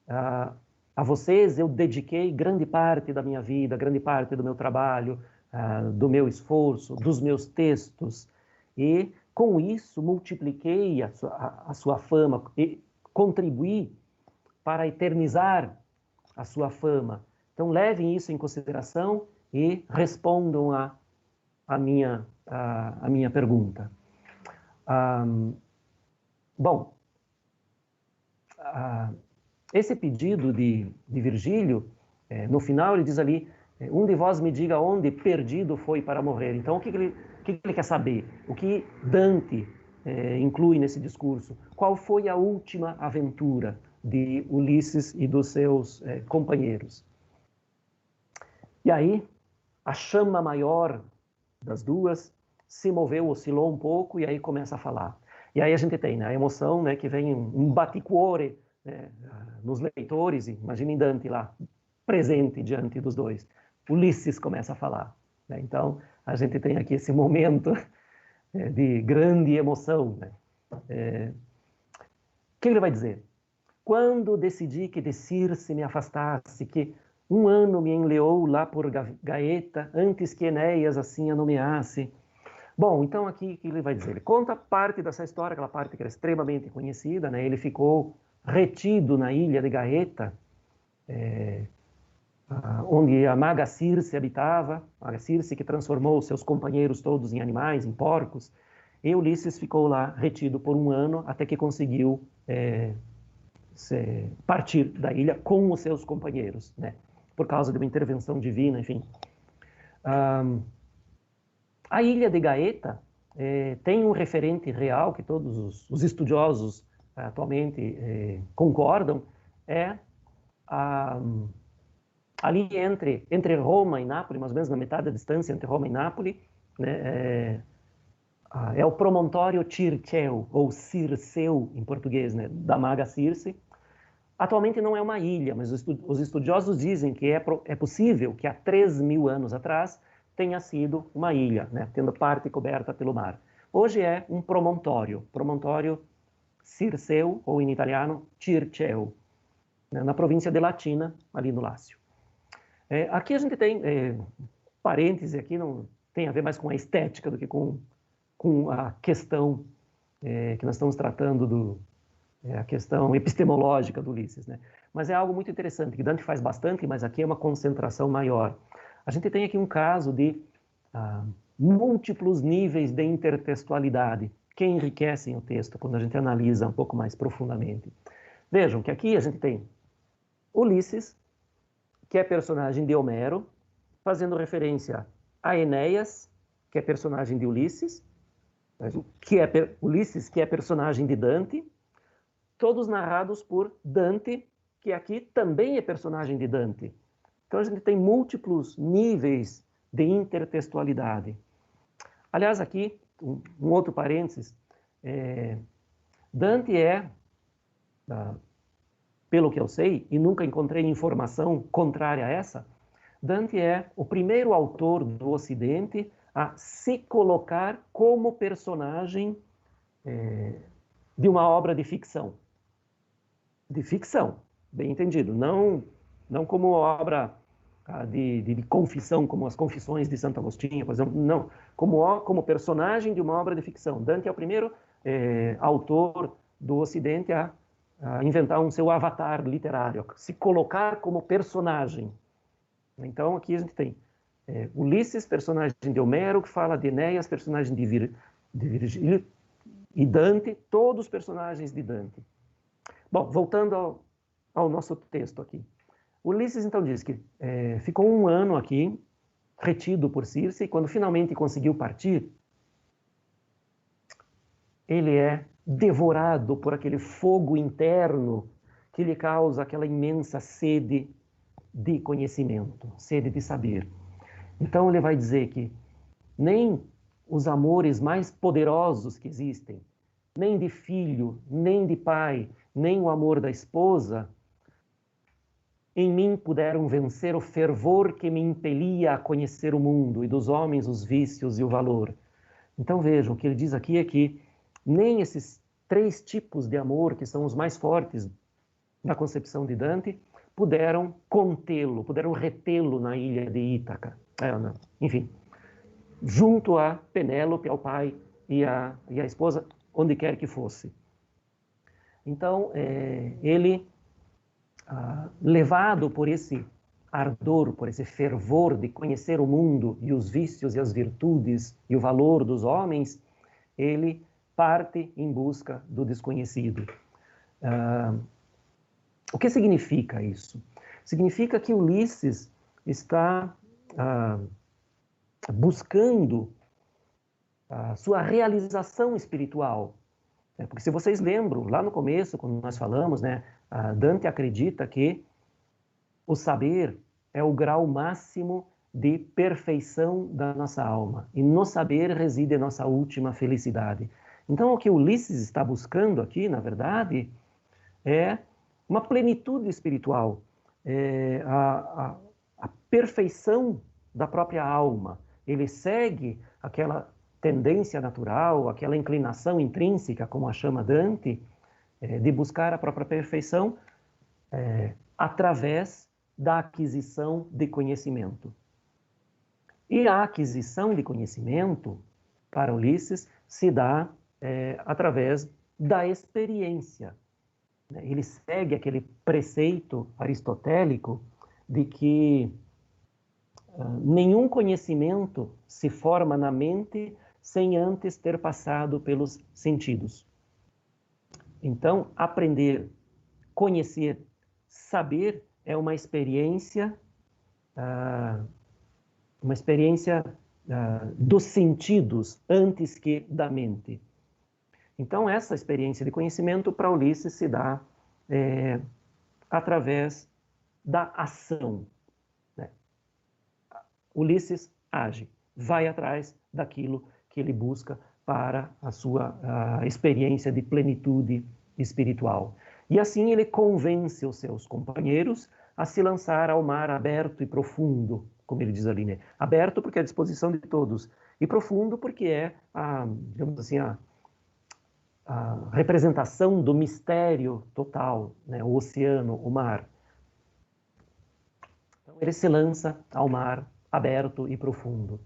Speaker 2: a vocês eu dediquei grande parte da minha vida, grande parte do meu trabalho, do meu esforço, dos meus textos, e com isso multipliquei a sua fama e contribuí para eternizar a sua fama. Então levem isso em consideração e respondam a minha pergunta. Bom, esse pedido de Virgílio, no final ele diz ali, um de vós me diga onde perdido foi para morrer. Então, o que ele quer saber? O que Dante inclui nesse discurso? Qual foi a última aventura de Ulisses e dos seus companheiros? E aí, a chama maior das duas se moveu, oscilou um pouco e aí começa a falar. E aí a gente tem, né, a emoção, né, que vem um baticuore, né, nos leitores, imaginem Dante lá, presente diante dos dois. Ulisses começa a falar. Né? Então, a gente tem aqui esse momento de grande emoção. Né? O que ele vai dizer? Quando decidi que de Circe me afastasse, que um ano me enleou lá por Gaeta, antes que Enéas assim a nomeasse. Bom, então aqui o que ele vai dizer? Ele conta parte dessa história, aquela parte que era extremamente conhecida, né? Ele ficou retido na ilha de Gaeta, onde a maga Circe habitava, a maga Circe que transformou seus companheiros todos em animais, em porcos, e Ulisses ficou lá retido por um ano, até que conseguiu partir da ilha com os seus companheiros, né? Por causa de uma intervenção divina, enfim. A ilha de Gaeta tem um referente real que todos os estudiosos atualmente concordam, ali entre Roma e Nápoles, mais ou menos na metade da distância entre Roma e Nápoles, né, é o promontório Circeu, ou Circeu em português, né, da maga Circe. Atualmente não é uma ilha, mas os estudiosos dizem que é possível que há 3.000 anos atrás tenha sido uma ilha, né, tendo parte coberta pelo mar. Hoje é um promontório Circeu, ou em italiano, Circeu, né, na província de Latina, ali no Lácio. Aqui a gente tem, parêntese aqui, não tem a ver mais com a estética do que com a questão que nós estamos tratando a questão epistemológica do Ulisses, né? Mas é algo muito interessante, que Dante faz bastante, mas aqui é uma concentração maior. A gente tem aqui um caso de múltiplos níveis de intertextualidade que enriquecem o texto quando a gente analisa um pouco mais profundamente. Vejam que aqui a gente tem Ulisses, que é personagem de Homero, fazendo referência a Enéas, que é personagem de Ulisses, Ulisses, que é personagem de Dante, todos narrados por Dante, que aqui também é personagem de Dante. Então a gente tem múltiplos níveis de intertextualidade. Aliás, aqui, um outro parênteses, Dante pelo que eu sei, e nunca encontrei informação contrária a essa, Dante é o primeiro autor do Ocidente a se colocar como personagem de uma obra de ficção. De ficção, bem entendido, não como obra de confissão, como as Confissões de Santo Agostinho, por exemplo, não, como personagem de uma obra de ficção. Dante é o primeiro autor do Ocidente a inventar um seu avatar literário, se colocar como personagem. Então, aqui a gente tem Ulisses, personagem de Homero, que fala de Enéas, personagem de Virgílio, e Dante, todos os personagens de Dante. Bom, voltando ao nosso texto aqui. Ulisses, então, diz que ficou 1 ano aqui, retido por Circe, e quando finalmente conseguiu partir, ele é devorado por aquele fogo interno que lhe causa aquela imensa sede de conhecimento, sede de saber. Então ele vai dizer que nem os amores mais poderosos que existem, nem de filho, nem de pai, nem o amor da esposa, em mim puderam vencer o fervor que me impelia a conhecer o mundo e dos homens os vícios e o valor. Então vejam, o que ele diz aqui é que nem esses 3 tipos de amor, que são os mais fortes da concepção de Dante, puderam contê-lo, puderam retê-lo na ilha de Ítaca. Enfim, junto a Penélope, ao pai e a esposa, onde quer que fosse. Então, ele, levado por esse ardor, por esse fervor de conhecer o mundo e os vícios e as virtudes e o valor dos homens, ele parte em busca do desconhecido. O que significa isso? Significa que Ulisses está buscando a sua realização espiritual. Porque se vocês lembram, lá no começo, quando nós falamos, né, Dante acredita que o saber é o grau máximo de perfeição da nossa alma. E no saber reside a nossa última felicidade. Então, o que Ulisses está buscando aqui, na verdade, é uma plenitude espiritual, a perfeição da própria alma. Ele segue aquela tendência natural, aquela inclinação intrínseca, como a chama Dante, de buscar a própria perfeição através da aquisição de conhecimento. E a aquisição de conhecimento, para Ulisses, se dá através da experiência. Ele segue aquele preceito aristotélico de que nenhum conhecimento se forma na mente sem antes ter passado pelos sentidos. Então, aprender, conhecer, saber é uma experiência dos sentidos antes que da mente. Então, essa experiência de conhecimento para Ulisses se dá através da ação. Né? Ulisses age, vai atrás daquilo que ele busca para a sua experiência de plenitude espiritual. E assim ele convence os seus companheiros a se lançar ao mar aberto e profundo, como ele diz ali, né? Aberto porque é à disposição de todos, e profundo porque é, digamos assim, a representação do mistério total, né? O oceano, o mar. Então ele se lança ao mar aberto e profundo.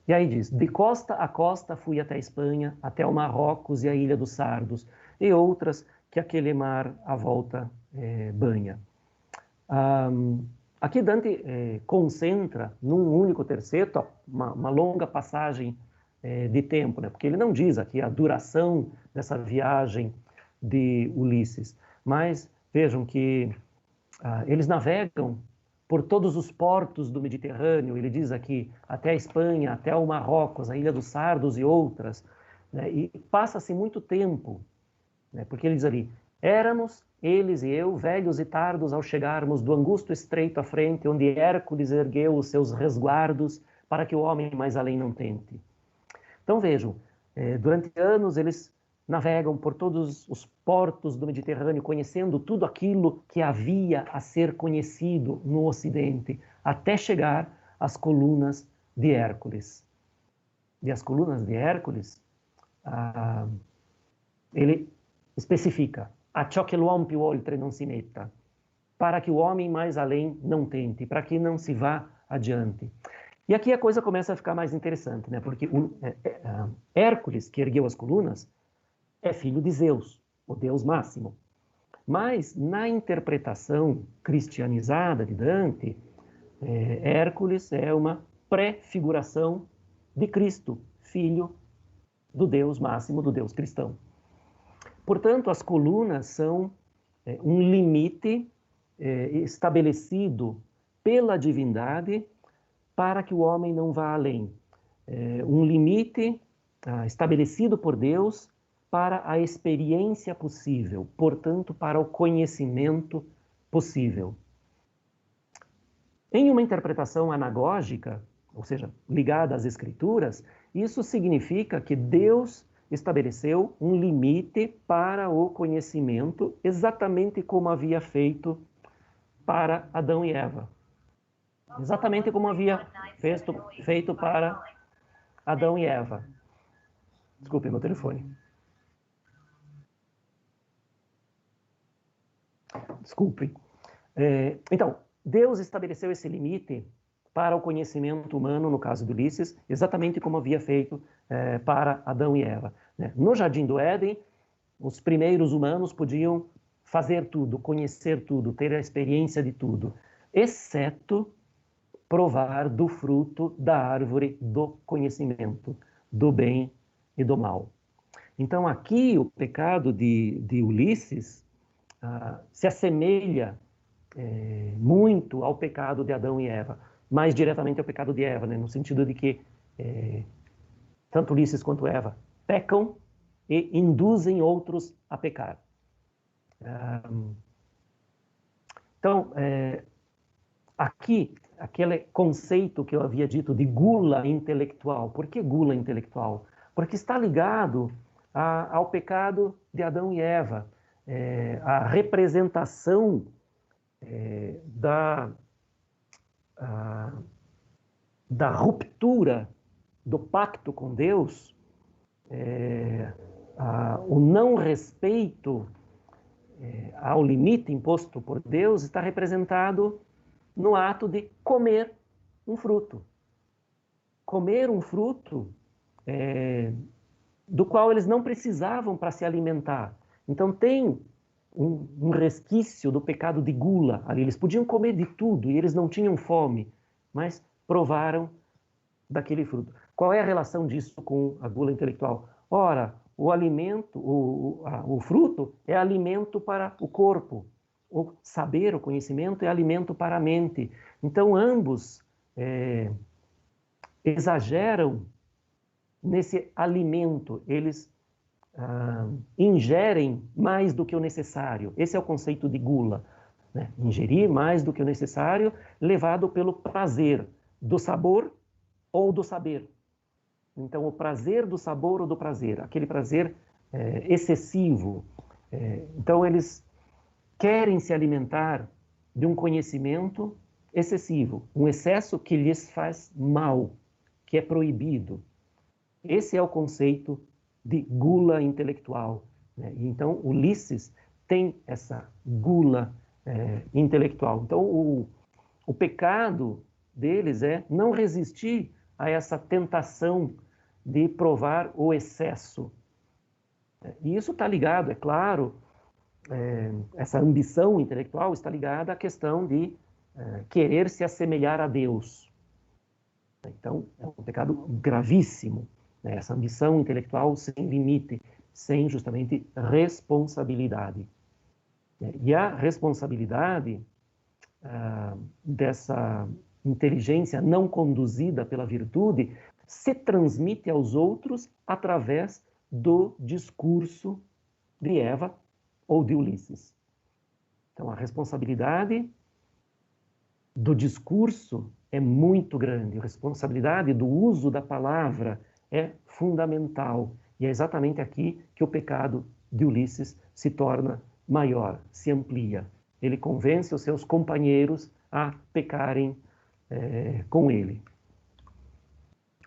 Speaker 2: E aí diz, de costa a costa fui até a Espanha, até o Marrocos e a ilha dos Sardos, e outras que aquele mar à volta banha. Aqui Dante concentra num único terceto uma longa passagem de tempo, né? Porque ele não diz aqui a duração dessa viagem de Ulisses, mas vejam que eles navegam por todos os portos do Mediterrâneo, ele diz aqui, até a Espanha, até o Marrocos, a Ilha dos Sardos e outras, né? E passa-se muito tempo, né? Porque ele diz ali, éramos, eles e eu, velhos e tardos ao chegarmos do angusto estreito à frente, onde Hércules ergueu os seus resguardos para que o homem mais além não tente. Então vejam, durante anos eles navegam por todos os portos do Mediterrâneo, conhecendo tudo aquilo que havia a ser conhecido no Ocidente, até chegar às colunas de Hércules. E as colunas de Hércules, ele especifica, a ciò che l'uomo più oltre non si metta, para que o homem mais além não tente, para que não se vá adiante. E aqui a coisa começa a ficar mais interessante, né? Porque Hércules, que ergueu as colunas, é filho de Zeus, o Deus máximo. Mas, na interpretação cristianizada de Dante, Hércules é uma prefiguração de Cristo, filho do Deus máximo, do Deus cristão. Portanto, as colunas são um limite estabelecido pela divindade para que o homem não vá além. Um limite estabelecido por Deus para a experiência possível, portanto, para o conhecimento possível. Em uma interpretação anagógica, ou seja, ligada às Escrituras, isso significa que Deus estabeleceu um limite para o conhecimento, exatamente como havia feito para Adão e Eva. Exatamente como havia feito para Adão e Eva. Desculpe, meu telefone. Desculpe. Então, Deus estabeleceu esse limite para o conhecimento humano, no caso de Ulisses, exatamente como havia feito para Adão e Eva. No Jardim do Éden, os primeiros humanos podiam fazer tudo, conhecer tudo, ter a experiência de tudo, exceto provar do fruto da árvore do conhecimento, do bem e do mal. Então, aqui, o pecado de Ulisses se assemelha muito ao pecado de Adão e Eva, mais diretamente ao pecado de Eva, no sentido de que tanto Ulisses quanto Eva pecam e induzem outros a pecar. Então, aqui, aquele conceito que eu havia dito de gula intelectual. Por que gula intelectual? Porque está ligado ao pecado de Adão e Eva, a representação da ruptura do pacto com Deus, o não respeito ao limite imposto por Deus está representado no ato de comer um fruto. Comer um fruto do qual eles não precisavam para se alimentar. Então tem um resquício do pecado de gula ali. Eles podiam comer de tudo e eles não tinham fome, mas provaram daquele fruto. Qual é a relação disso com a gula intelectual? Ora, o alimento, o fruto é alimento para o corpo. O saber, o conhecimento é alimento para a mente. Então, ambos exageram nesse alimento. Eles ingerem mais do que o necessário. Esse é o conceito de gula. Ingerir mais do que o necessário, levado pelo prazer do sabor ou do saber. Então, o prazer do sabor ou do prazer, aquele prazer excessivo. Então, eles querem se alimentar de um conhecimento excessivo, um excesso que lhes faz mal, que é proibido. Esse é o conceito de gula intelectual. Então, Ulisses tem essa gula intelectual. Então, o pecado deles é não resistir a essa tentação de provar o excesso. E isso está ligado, é claro, essa ambição intelectual está ligada à questão de querer se assemelhar a Deus. Então, é um pecado gravíssimo, essa ambição intelectual sem limite, sem justamente responsabilidade. E a responsabilidade dessa inteligência não conduzida pela virtude se transmite aos outros através do discurso de Eva ou de Ulisses. Então, a responsabilidade do discurso é muito grande, a responsabilidade do uso da palavra é fundamental. E é exatamente aqui que o pecado de Ulisses se torna maior, se amplia. Ele convence os seus companheiros a pecarem com ele.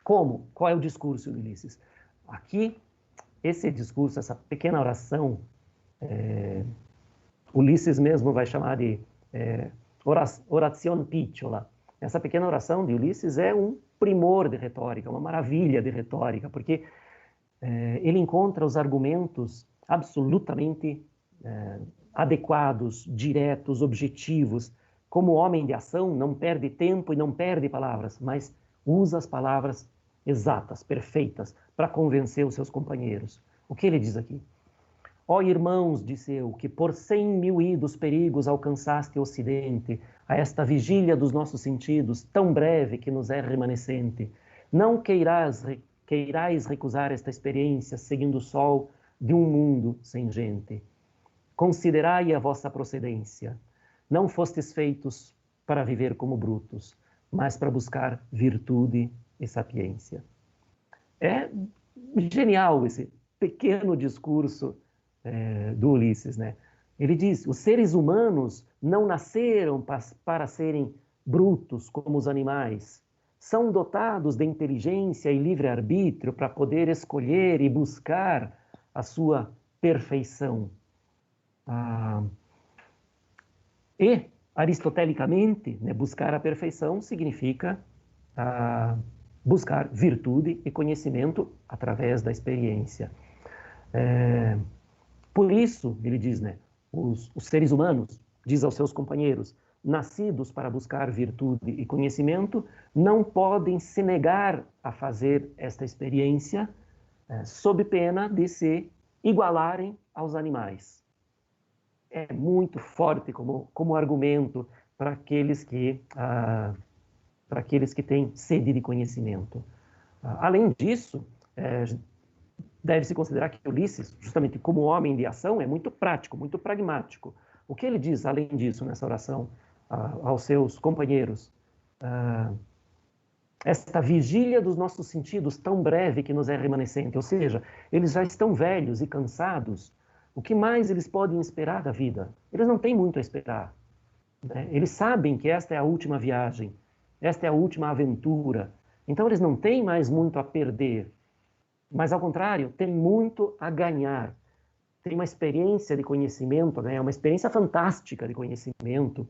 Speaker 2: Como? Qual é o discurso de Ulisses? Aqui, esse discurso, essa pequena oração, Ulisses mesmo vai chamar de oração picciola. Essa pequena oração de Ulisses é um primor de retórica, uma maravilha de retórica, porque ele encontra os argumentos absolutamente adequados, diretos, objetivos. Como homem de ação, não perde tempo e não perde palavras, mas usa as palavras exatas, perfeitas, para convencer os seus companheiros. O que ele diz aqui? Ó irmãos, disse eu, que por 100.000 idos perigos alcançaste o ocidente, a esta vigília dos nossos sentidos, tão breve que nos é remanescente, não queirais recusar esta experiência, seguindo o sol de um mundo sem gente. Considerai a vossa procedência. Não fostes feitos para viver como brutos, mas para buscar virtude e sapiência. É genial esse pequeno discurso do Ulisses, né? Ele diz, os seres humanos não nasceram para serem brutos como os animais. São dotados de inteligência e livre-arbítrio para poder escolher e buscar a sua perfeição. E, aristotelicamente, né, buscar a perfeição significa buscar virtude e conhecimento através da experiência. Por isso, ele diz, né, os seres humanos, diz aos seus companheiros, nascidos para buscar virtude e conhecimento, não podem se negar a fazer esta experiência sob pena de se igualarem aos animais. É muito forte como argumento para aqueles que têm sede de conhecimento. Além disso, deve-se considerar que Ulisses, justamente como homem de ação, é muito prático, muito pragmático. O que ele diz, além disso, nessa oração aos seus companheiros? Esta vigília dos nossos sentidos tão breve que nos é remanescente, ou seja, eles já estão velhos e cansados. O que mais eles podem esperar da vida? Eles não têm muito a esperar, né? Eles sabem que esta é a última viagem, esta é a última aventura. Então eles não têm mais muito a perder, mas ao contrário, têm muito a ganhar. Tem uma experiência de conhecimento a ganhar, uma experiência fantástica de conhecimento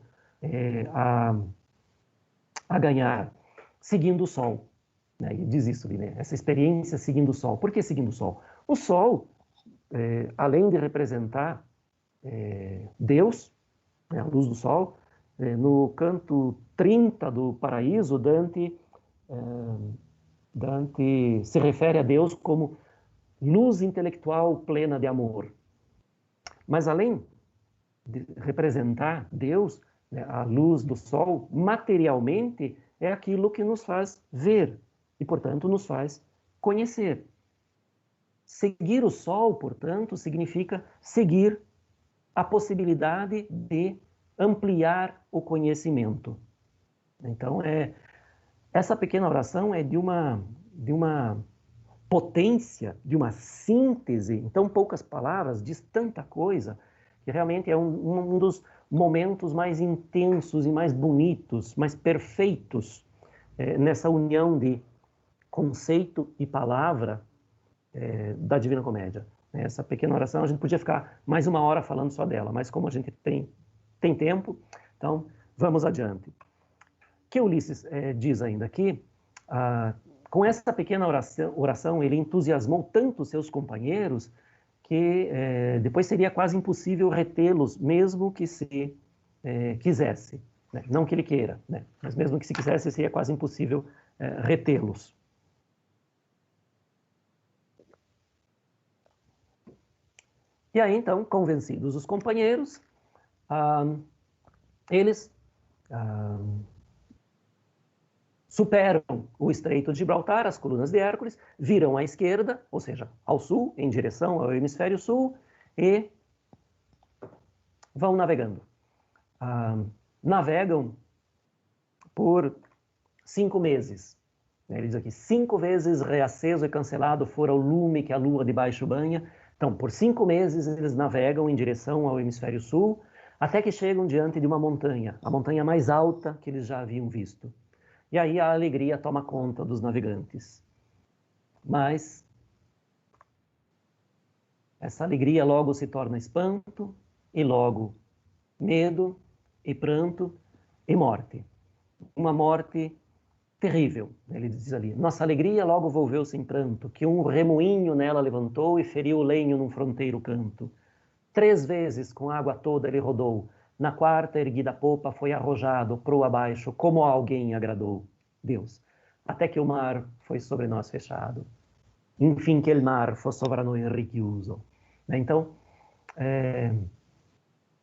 Speaker 2: a ganhar, seguindo o sol. Né? Ele diz isso ali, né? Essa experiência seguindo o sol. Por que seguindo o sol? O sol, além de representar Deus, né, a luz do sol, no canto 30 do Paraíso, Dante se refere a Deus como luz intelectual plena de amor. Mas além de representar Deus, né, a luz do sol, materialmente é aquilo que nos faz ver e, portanto, nos faz conhecer. Seguir o sol, portanto, significa seguir a possibilidade de ampliar o conhecimento. Então, essa pequena oração é de uma potência, de uma síntese, em tão poucas palavras, diz tanta coisa, que realmente é um dos momentos mais intensos e mais bonitos, mais perfeitos nessa união de conceito e palavra da Divina Comédia. Essa pequena oração, a gente podia ficar mais uma hora falando só dela, mas como a gente tem tempo, então vamos adiante. O que Ulisses diz ainda aqui, com essa pequena oração, ele entusiasmou tanto seus companheiros que depois seria quase impossível retê-los, mesmo que se quisesse. Né? Não que ele queira, né? Mas mesmo que se quisesse, seria quase impossível retê-los. E aí, então, convencidos os companheiros, eles superam o Estreito de Gibraltar, as colunas de Hércules, viram à esquerda, ou seja, ao sul, em direção ao hemisfério sul, e vão navegando. Navegam por 5 meses. Ele diz aqui, 5 vezes reaceso e cancelado fora o lume que a lua de baixo banha. Então, por 5 meses eles navegam em direção ao hemisfério sul, até que chegam diante de uma montanha, a montanha mais alta que eles já haviam visto. E aí a alegria toma conta dos navegantes. Mas essa alegria logo se torna espanto, e logo medo, e pranto, e morte. Uma morte terrível, ele diz ali. Nossa alegria logo volveu-se em pranto, que um remoinho nela levantou e feriu o lenho num fronteiro canto. 3 vezes com água toda ele rodou, na 4ª erguida popa foi arrojado, proa abaixo, como a alguém agradou. Deus, até que o mar foi sobre nós fechado. Enfim que el mar foi sobre nós richiuso. Então,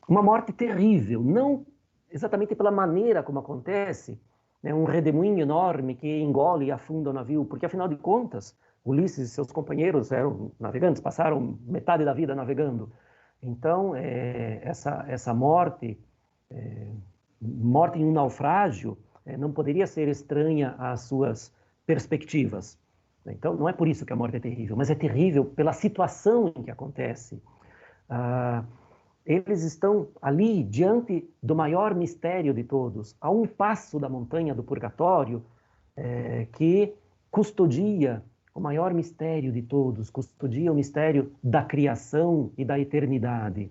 Speaker 2: uma morte terrível, não exatamente pela maneira como acontece, né, um redemoinho enorme que engole e afunda o navio, porque afinal de contas, Ulisses e seus companheiros eram navegantes, passaram metade da vida navegando. Então, essa morte, morte em um naufrágio, não poderia ser estranha às suas perspectivas. Então, não é por isso que a morte é terrível, mas é terrível pela situação em que acontece. Eles estão ali diante do maior mistério de todos, a um passo da montanha do purgatório, que custodia o maior mistério de todos, custodia o mistério da criação e da eternidade.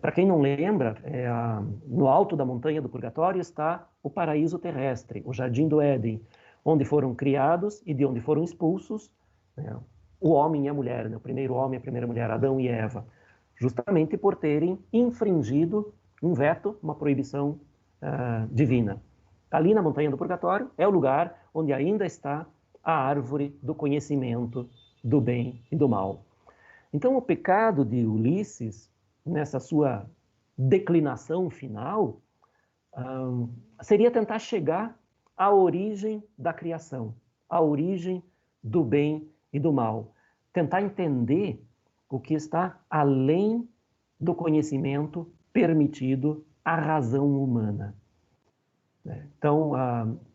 Speaker 2: Para quem não lembra, no alto da montanha do purgatório está o paraíso terrestre, o jardim do Éden, onde foram criados e de onde foram expulsos, né, o homem e a mulher, né, o primeiro homem e a primeira mulher, Adão e Eva, justamente por terem infringido um veto, uma proibição divina. Ali na montanha do purgatório é o lugar onde ainda está a árvore do conhecimento do bem e do mal. Então, o pecado de Ulisses, nessa sua declinação final, seria tentar chegar à origem da criação, à origem do bem e do mal. Tentar entender o que está além do conhecimento permitido à razão humana. Então,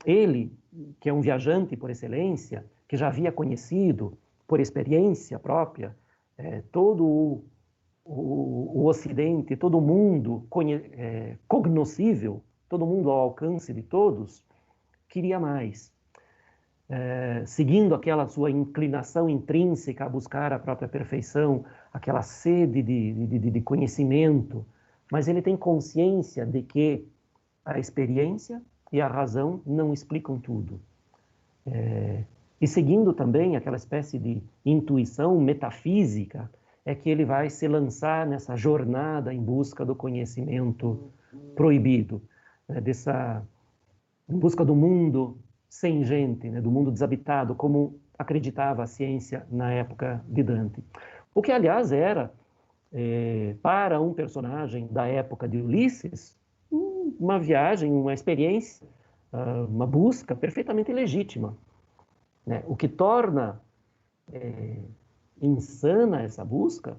Speaker 2: ele, que é um viajante por excelência, que já havia conhecido, por experiência própria, todo o Ocidente, todo o mundo cognoscível, todo mundo ao alcance de todos, queria mais. Seguindo aquela sua inclinação intrínseca a buscar a própria perfeição, aquela sede de conhecimento, mas ele tem consciência de que a experiência e a razão não explicam tudo. E seguindo também aquela espécie de intuição metafísica, é que ele vai se lançar nessa jornada em busca do conhecimento proibido, em busca do mundo sem gente, né, do mundo desabitado, como acreditava a ciência na época de Dante. O que, aliás, era, para um personagem da época de Ulisses, uma viagem, uma experiência, uma busca perfeitamente legítima. Né? O que torna insana essa busca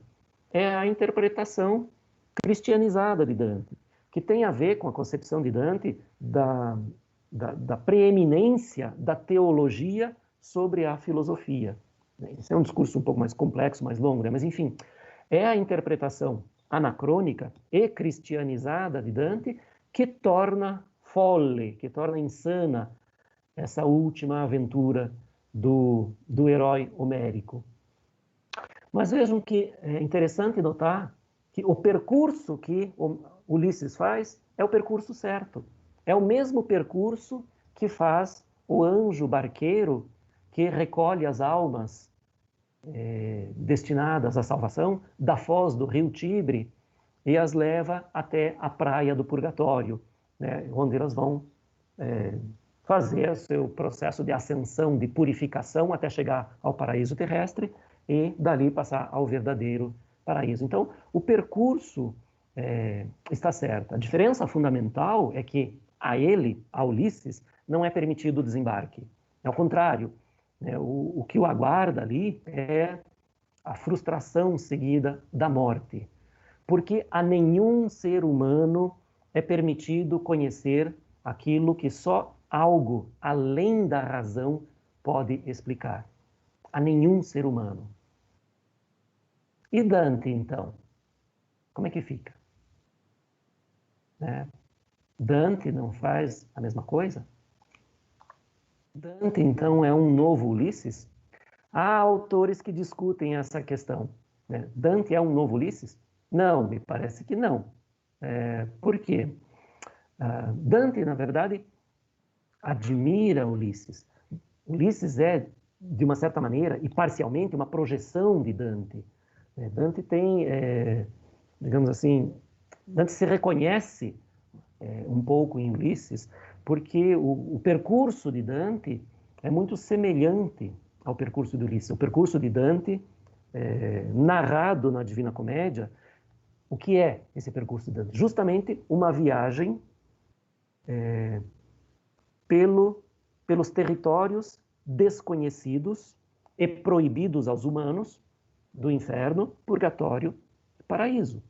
Speaker 2: é a interpretação cristianizada de Dante, que tem a ver com a concepção de Dante da preeminência da teologia sobre a filosofia. Esse é um discurso um pouco mais complexo, mais longo, né? Mas, enfim, é a interpretação anacrônica e cristianizada de Dante que torna folle, que torna insana essa última aventura do herói homérico. Mas vejam que é interessante notar que o percurso que Ulisses faz é o percurso certo. É o mesmo percurso que faz o anjo barqueiro que recolhe as almas destinadas à salvação da foz do rio Tibre e as leva até a praia do purgatório, né, onde elas vão fazer o seu processo de ascensão, de purificação, até chegar ao paraíso terrestre e dali passar ao verdadeiro paraíso. Então, o percurso está certo. A diferença fundamental é que a Ulisses, não é permitido o desembarque. Ao contrário, né, o que o aguarda ali é a frustração seguida da morte. Porque a nenhum ser humano é permitido conhecer aquilo que só algo além da razão pode explicar. A nenhum ser humano. E Dante, então? Como é que fica? Dante não faz a mesma coisa? Dante, então, é um novo Ulisses? Há autores que discutem essa questão. Né? Dante é um novo Ulisses? Não, me parece que não. Por quê? Dante, na verdade, admira Ulisses. Ulisses é, de uma certa maneira, e parcialmente, uma projeção de Dante. Dante tem, digamos assim, Dante se reconhece um pouco em Ulisses, porque o percurso de Dante é muito semelhante ao percurso de Ulisses. O percurso de Dante narrado na Divina Comédia, o que é esse percurso de Dante? Justamente uma viagem pelos territórios desconhecidos e proibidos aos humanos do inferno, purgatório e paraíso.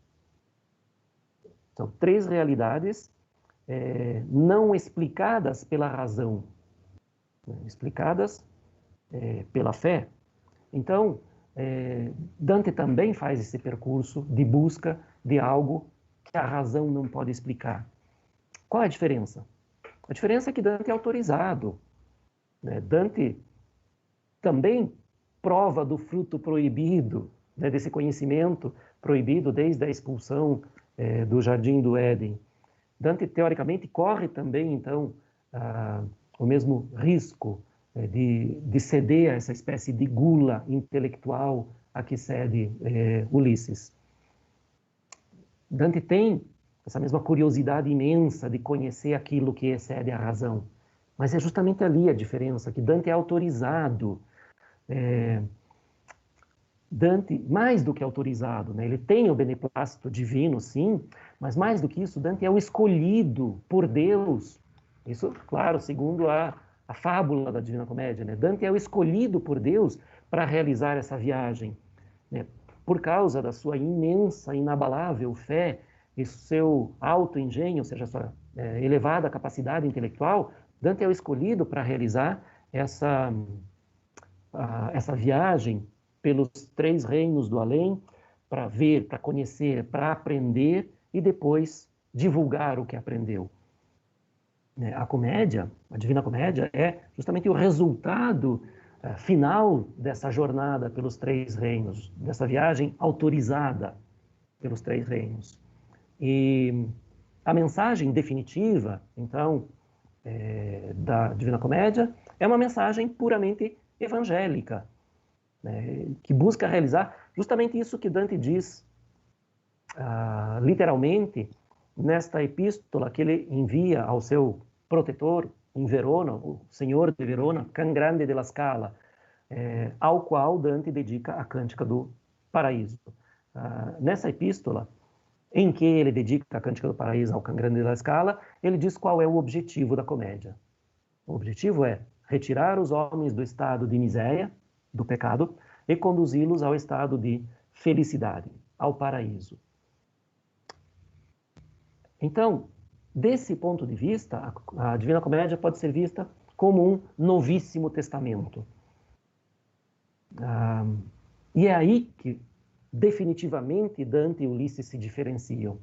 Speaker 2: São três realidades não explicadas pela razão, né? Explicadas pela fé. Então, Dante também faz esse percurso de busca de algo que a razão não pode explicar. Qual é a diferença? A diferença é que Dante é autorizado, né? Dante também prova do fruto proibido, né, desse conhecimento proibido desde a expulsão do Jardim do Éden. Dante, teoricamente, corre também, então, o mesmo risco de ceder a essa espécie de gula intelectual a que cede Ulisses. Dante tem essa mesma curiosidade imensa de conhecer aquilo que excede a razão. Mas é justamente ali a diferença, que Dante é autorizado. Dante, mais do que autorizado, né? Ele tem o beneplácito divino, sim, mas mais do que isso, Dante é o escolhido por Deus. Isso, claro, segundo a fábula da Divina Comédia, né? Dante é o escolhido por Deus para realizar essa viagem, né? Por causa da sua imensa, inabalável fé e seu alto engenho, ou seja, sua elevada capacidade intelectual, Dante é o escolhido para realizar essa viagem pelos três reinos do além, para ver, para conhecer, para aprender e depois divulgar o que aprendeu. A comédia, a Divina Comédia, é justamente o resultado final dessa jornada pelos três reinos, dessa viagem autorizada pelos três reinos. E a mensagem definitiva, então, da Divina Comédia é uma mensagem puramente evangélica, né, que busca realizar justamente isso que Dante diz, literalmente, nesta epístola que ele envia ao seu protetor em Verona, o senhor de Verona, Can Grande della Scala, ao qual Dante dedica a Cântica do Paraíso. Nessa epístola, em que ele dedica a Cântica do Paraíso ao Can Grande della Scala, ele diz qual é o objetivo da comédia. O objetivo é retirar os homens do estado de miséria, do pecado, e conduzi-los ao estado de felicidade, ao paraíso. Então, desse ponto de vista, a Divina Comédia pode ser vista como um novíssimo testamento. E é aí que, definitivamente, Dante e Ulisses se diferenciam.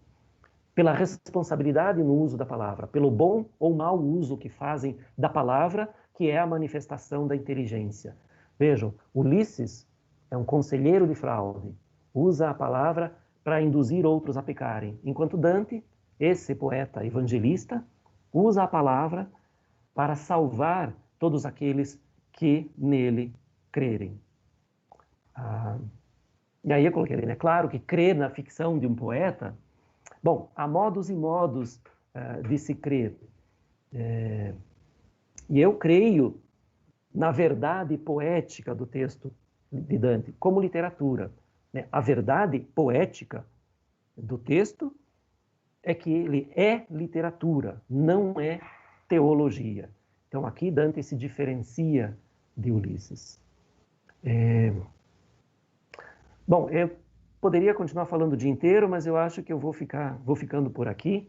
Speaker 2: Pela responsabilidade no uso da palavra, pelo bom ou mau uso que fazem da palavra, que é a manifestação da inteligência. Vejam, Ulisses é um conselheiro de fraude, usa a palavra para induzir outros a pecarem, enquanto Dante, esse poeta evangelista, usa a palavra para salvar todos aqueles que nele crerem. E aí eu coloquei ali, né? Claro que crer na ficção de um poeta, bom, há modos e modos de se crer. E eu creio na verdade poética do texto de Dante, como literatura, né? A verdade poética do texto é que ele é literatura, não é teologia. Então aqui Dante se diferencia de Ulisses. Bom, eu poderia continuar falando o dia inteiro, mas eu acho que eu vou ficando por aqui,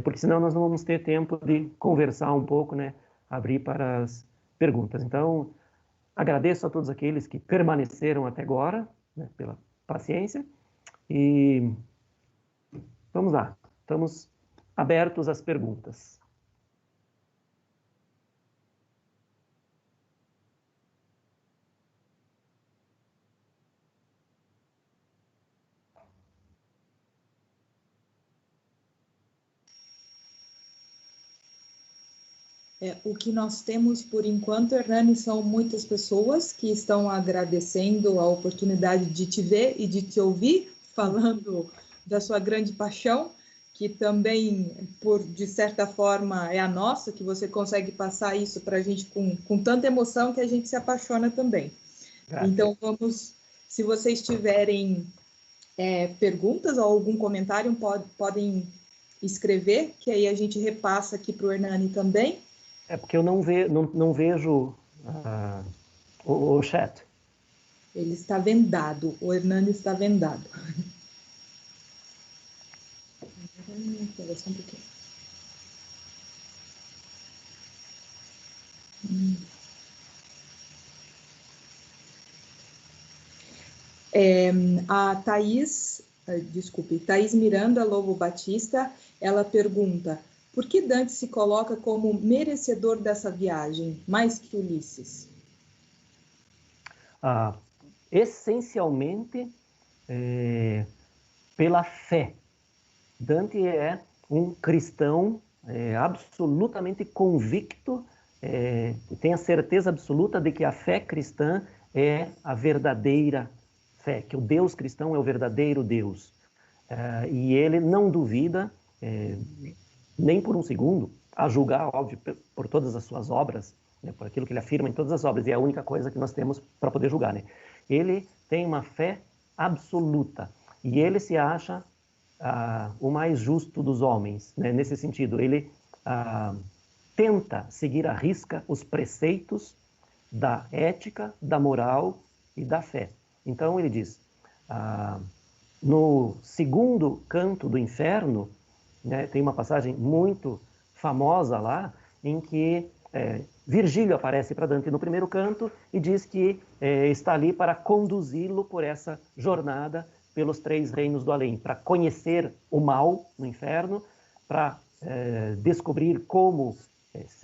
Speaker 2: porque senão nós não vamos ter tempo de conversar um pouco, né? Abrir para as perguntas. Então, agradeço a todos aqueles que permaneceram até agora, né, pela paciência, e vamos lá, estamos abertos às perguntas.
Speaker 3: O que nós temos por enquanto, Hernani, são muitas pessoas que estão agradecendo a oportunidade de te ver e de te ouvir, falando da sua grande paixão, que também, de certa forma, é a nossa, que você consegue passar isso para a gente com tanta emoção que a gente se apaixona também. Graças. Então, vamos Se vocês tiverem perguntas ou algum comentário, podem escrever, que aí a gente repassa aqui para o Hernani também.
Speaker 2: É porque eu não vejo o chat.
Speaker 3: Ele está vendado, o Hernani está vendado. Só um pouquinho. A Thaís Miranda Lobo Batista, ela pergunta: por que Dante se coloca como merecedor dessa viagem, mais que Ulisses?
Speaker 2: Essencialmente pela fé. Dante é um cristão absolutamente convicto, tem a certeza absoluta de que a fé cristã é a verdadeira fé, que o Deus cristão é o verdadeiro Deus. E ele não duvida, nem por um segundo, a julgar, óbvio, por todas as suas obras, né, por aquilo que ele afirma em todas as obras, e é a única coisa que nós temos para poder julgar, né? Ele tem uma fé absoluta, e ele se acha o mais justo dos homens, né? Nesse sentido, ele tenta seguir à risca os preceitos da ética, da moral e da fé. Então ele diz, no segundo canto do inferno, né, tem uma passagem muito famosa lá, em que Virgílio aparece para Dante no primeiro canto e diz que está ali para conduzi-lo por essa jornada pelos 3 reinos do além, para conhecer o mal no inferno, para descobrir como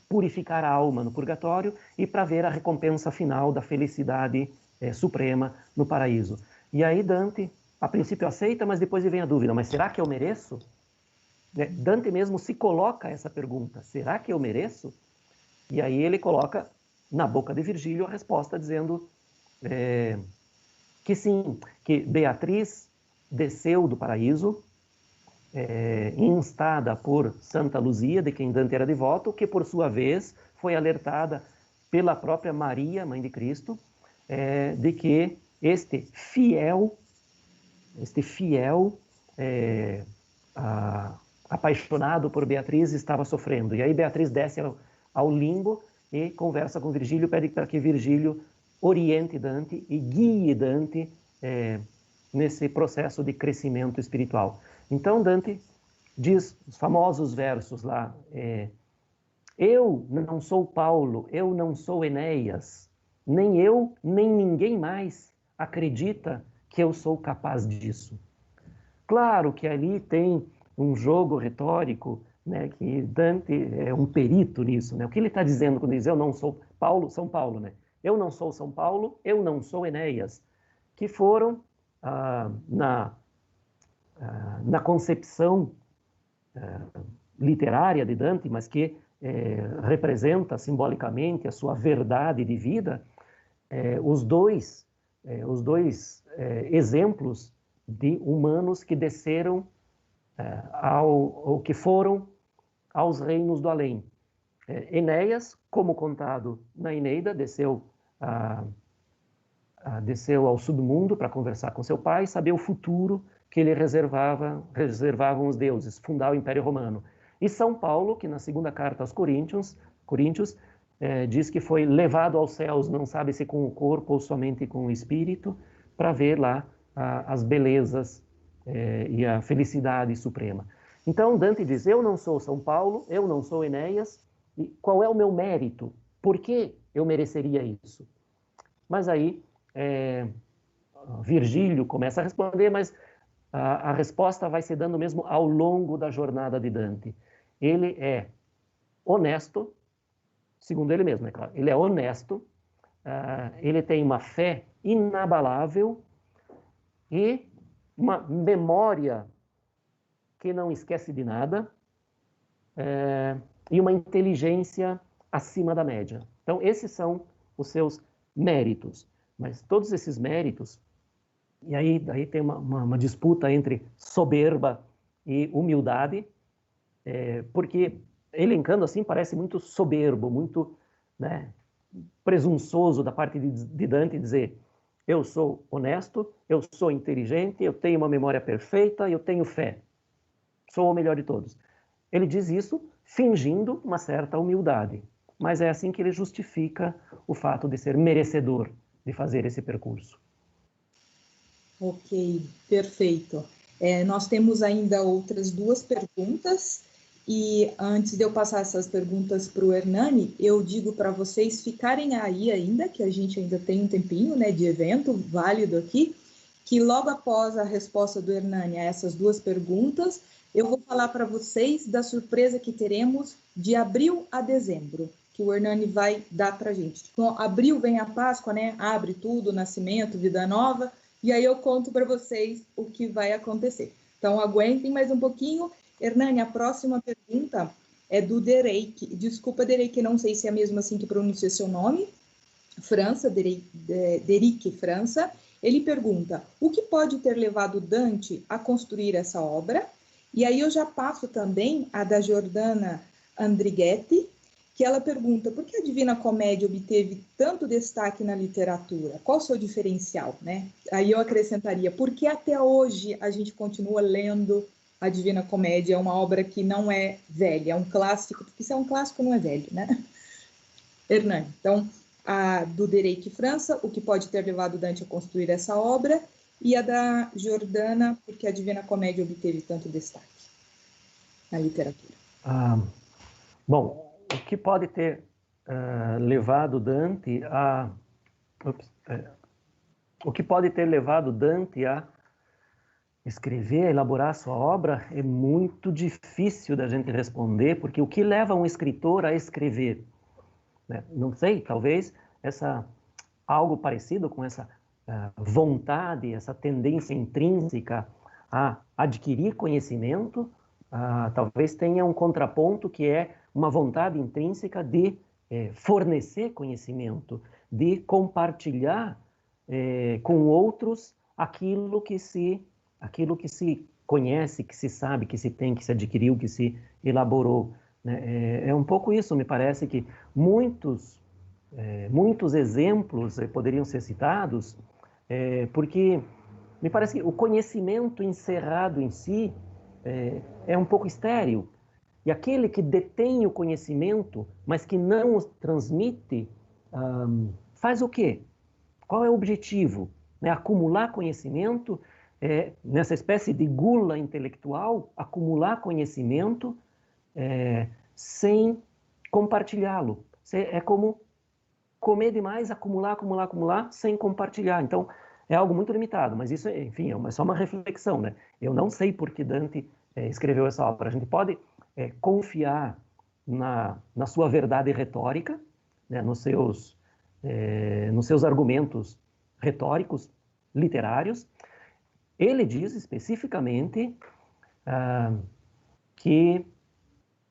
Speaker 2: purificar a alma no purgatório e para ver a recompensa final da felicidade suprema no paraíso. E aí Dante, a princípio aceita, mas depois vem a dúvida, mas será que eu mereço? Dante mesmo se coloca essa pergunta, será que eu mereço? E aí ele coloca na boca de Virgílio a resposta dizendo que sim, que Beatriz desceu do paraíso, instada por Santa Luzia, de quem Dante era devoto, que por sua vez foi alertada pela própria Maria, mãe de Cristo, de que este fiel apaixonado por Beatriz estava sofrendo. E aí Beatriz desce ao limbo e conversa com Virgílio, pede para que Virgílio oriente Dante e guie Dante nesse processo de crescimento espiritual. Então Dante diz os famosos versos lá, eu não sou Paulo, eu não sou Enéas, nem eu, nem ninguém mais acredita que eu sou capaz disso. Claro que ali tem um jogo retórico, né, que Dante é um perito nisso, né? O que ele está dizendo quando diz eu não sou Paulo, São Paulo, né? Eu não sou São Paulo, eu não sou Enéas, que foram na concepção literária de Dante, mas que representa simbolicamente a sua verdade de vida, os dois exemplos de humanos que desceram ou que foram aos reinos do além. Enéas, como contado na Eneida, desceu ao submundo para conversar com seu pai, saber o futuro que ele reservavam os deuses, fundar o Império Romano. E São Paulo, que na segunda carta aos Coríntios diz que foi levado aos céus, não sabe se com o corpo ou somente com o espírito, para ver lá as belezas e a felicidade suprema. Então Dante diz, eu não sou São Paulo, eu não sou Enéas, e qual é o meu mérito? Por que eu mereceria isso? Mas aí Virgílio começa a responder, mas a resposta vai se dando mesmo ao longo da jornada de Dante. Ele é honesto, segundo ele mesmo, é claro. Ele é honesto, ele tem uma fé inabalável e uma memória que não esquece de nada e uma inteligência acima da média. Então, esses são os seus méritos. Mas todos esses méritos, e aí daí tem uma disputa entre soberba e humildade, porque elencando assim parece muito soberbo, muito, né, presunçoso da parte de Dante dizer eu sou honesto, eu sou inteligente, eu tenho uma memória perfeita, eu tenho fé. Sou o melhor de todos. Ele diz isso fingindo uma certa humildade, mas é assim que ele justifica o fato de ser merecedor de fazer esse percurso.
Speaker 3: Ok, perfeito. Nós temos ainda outras duas perguntas, e antes de eu passar essas perguntas para o Hernani, eu digo para vocês ficarem aí ainda, que a gente ainda tem um tempinho, né, de evento válido aqui, que logo após a resposta do Hernani a essas duas perguntas, eu vou falar para vocês da surpresa que teremos de abril a dezembro, que o Hernani vai dar para a gente. Então, abril vem a Páscoa, né? Abre tudo, nascimento, vida nova, e aí eu conto para vocês o que vai acontecer. Então, aguentem mais um pouquinho. Hernani, a próxima pergunta é do Derek. Desculpa, Derek, não sei se é mesmo assim que pronuncia seu nome. França, Derek França. Ele pergunta, o que pode ter levado Dante a construir essa obra? E aí eu já passo também a da Jordana Andrighetti, que ela pergunta, por que a Divina Comédia obteve tanto destaque na literatura? Qual o seu diferencial, né? Aí eu acrescentaria, por que até hoje a gente continua lendo a Divina Comédia? É uma obra que não é velha, é um clássico, porque se é um clássico não é velho, né? Hernani, então, a do Derek França, o que pode ter levado Dante a construir essa obra, e a da Jordana, porque a Divina Comédia obteve tanto destaque na literatura.
Speaker 2: Bom, o que pode ter levado Dante a... o que pode ter levado Dante a escrever, elaborar sua obra é muito difícil da gente responder, porque o que leva um escritor a escrever? Né? Não sei, talvez algo parecido com essa vontade, essa tendência intrínseca a adquirir conhecimento, talvez tenha um contraponto que é uma vontade intrínseca de fornecer conhecimento, de compartilhar com outros aquilo que se conhece, que se sabe, que se tem, que se adquiriu, que se elaborou. Né? É um pouco isso, me parece que muitos exemplos poderiam ser citados, porque me parece que o conhecimento encerrado em si é um pouco estéril. E aquele que detém o conhecimento, mas que não o transmite, faz o quê? Qual é o objetivo? Né? Acumular conhecimento, nessa espécie de gula intelectual, acumular conhecimento sem compartilhá-lo. É como comer demais, acumular, sem compartilhar. Então, é algo muito limitado, mas isso, enfim, é só uma reflexão, né? Eu não sei por que Dante escreveu essa obra. A gente pode confiar na sua verdade retórica, né, nos seus argumentos retóricos, literários. Ele diz especificamente que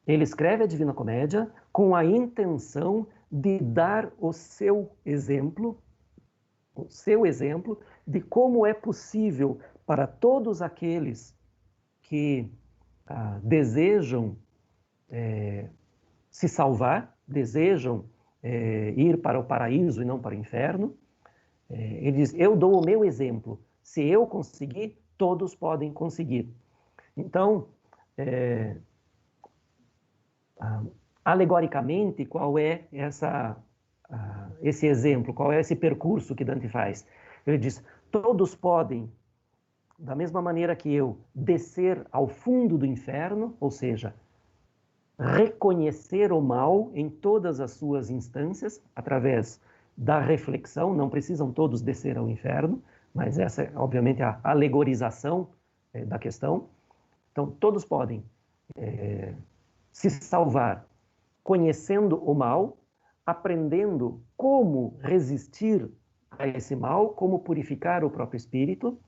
Speaker 2: ele escreve a Divina Comédia com a intenção de dar o seu exemplo de como é possível para todos aqueles que desejam se salvar, desejam ir para o paraíso e não para o inferno. Ele diz, eu dou o meu exemplo. Se eu conseguir, todos podem conseguir. Então, alegoricamente, qual é esse exemplo, qual é esse percurso que Dante faz? Ele diz, todos podem, da mesma maneira que eu, descer ao fundo do inferno, ou seja, reconhecer o mal em todas as suas instâncias, através da reflexão, não precisam todos descer ao inferno, mas essa é, obviamente, a alegorização da questão. Então, todos podem se salvar conhecendo o mal, aprendendo como resistir a esse mal, como purificar o próprio espírito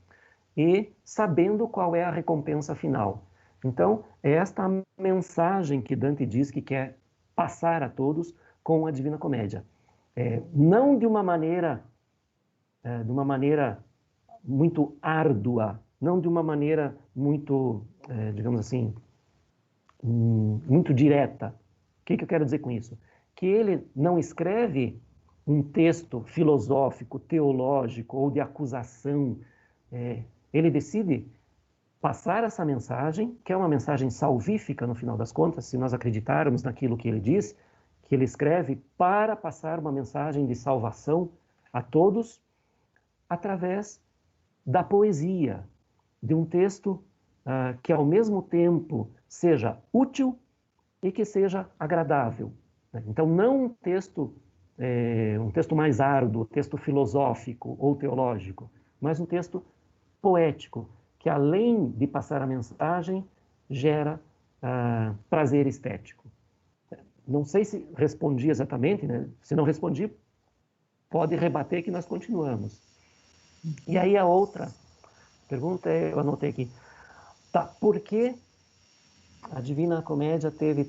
Speaker 2: e sabendo qual é a recompensa final. Então, é esta a mensagem que Dante diz que quer passar a todos com a Divina Comédia. Não de uma maneira muito árdua, não de uma maneira muito, digamos assim, muito direta. O que eu quero dizer com isso? Que ele não escreve um texto filosófico, teológico ou de acusação, ele decide passar essa mensagem, que é uma mensagem salvífica no final das contas, se nós acreditarmos naquilo que ele diz, que ele escreve para passar uma mensagem de salvação a todos, através da poesia, de um texto que ao mesmo tempo seja útil e que seja agradável. Então, não um texto mais árduo, texto filosófico ou teológico, mas um texto poético, que além de passar a mensagem, gera prazer estético. Não sei se respondi exatamente, né? Se não respondi, pode rebater que nós continuamos. E aí a outra pergunta, eu anotei aqui, tá, por que a Divina Comédia fez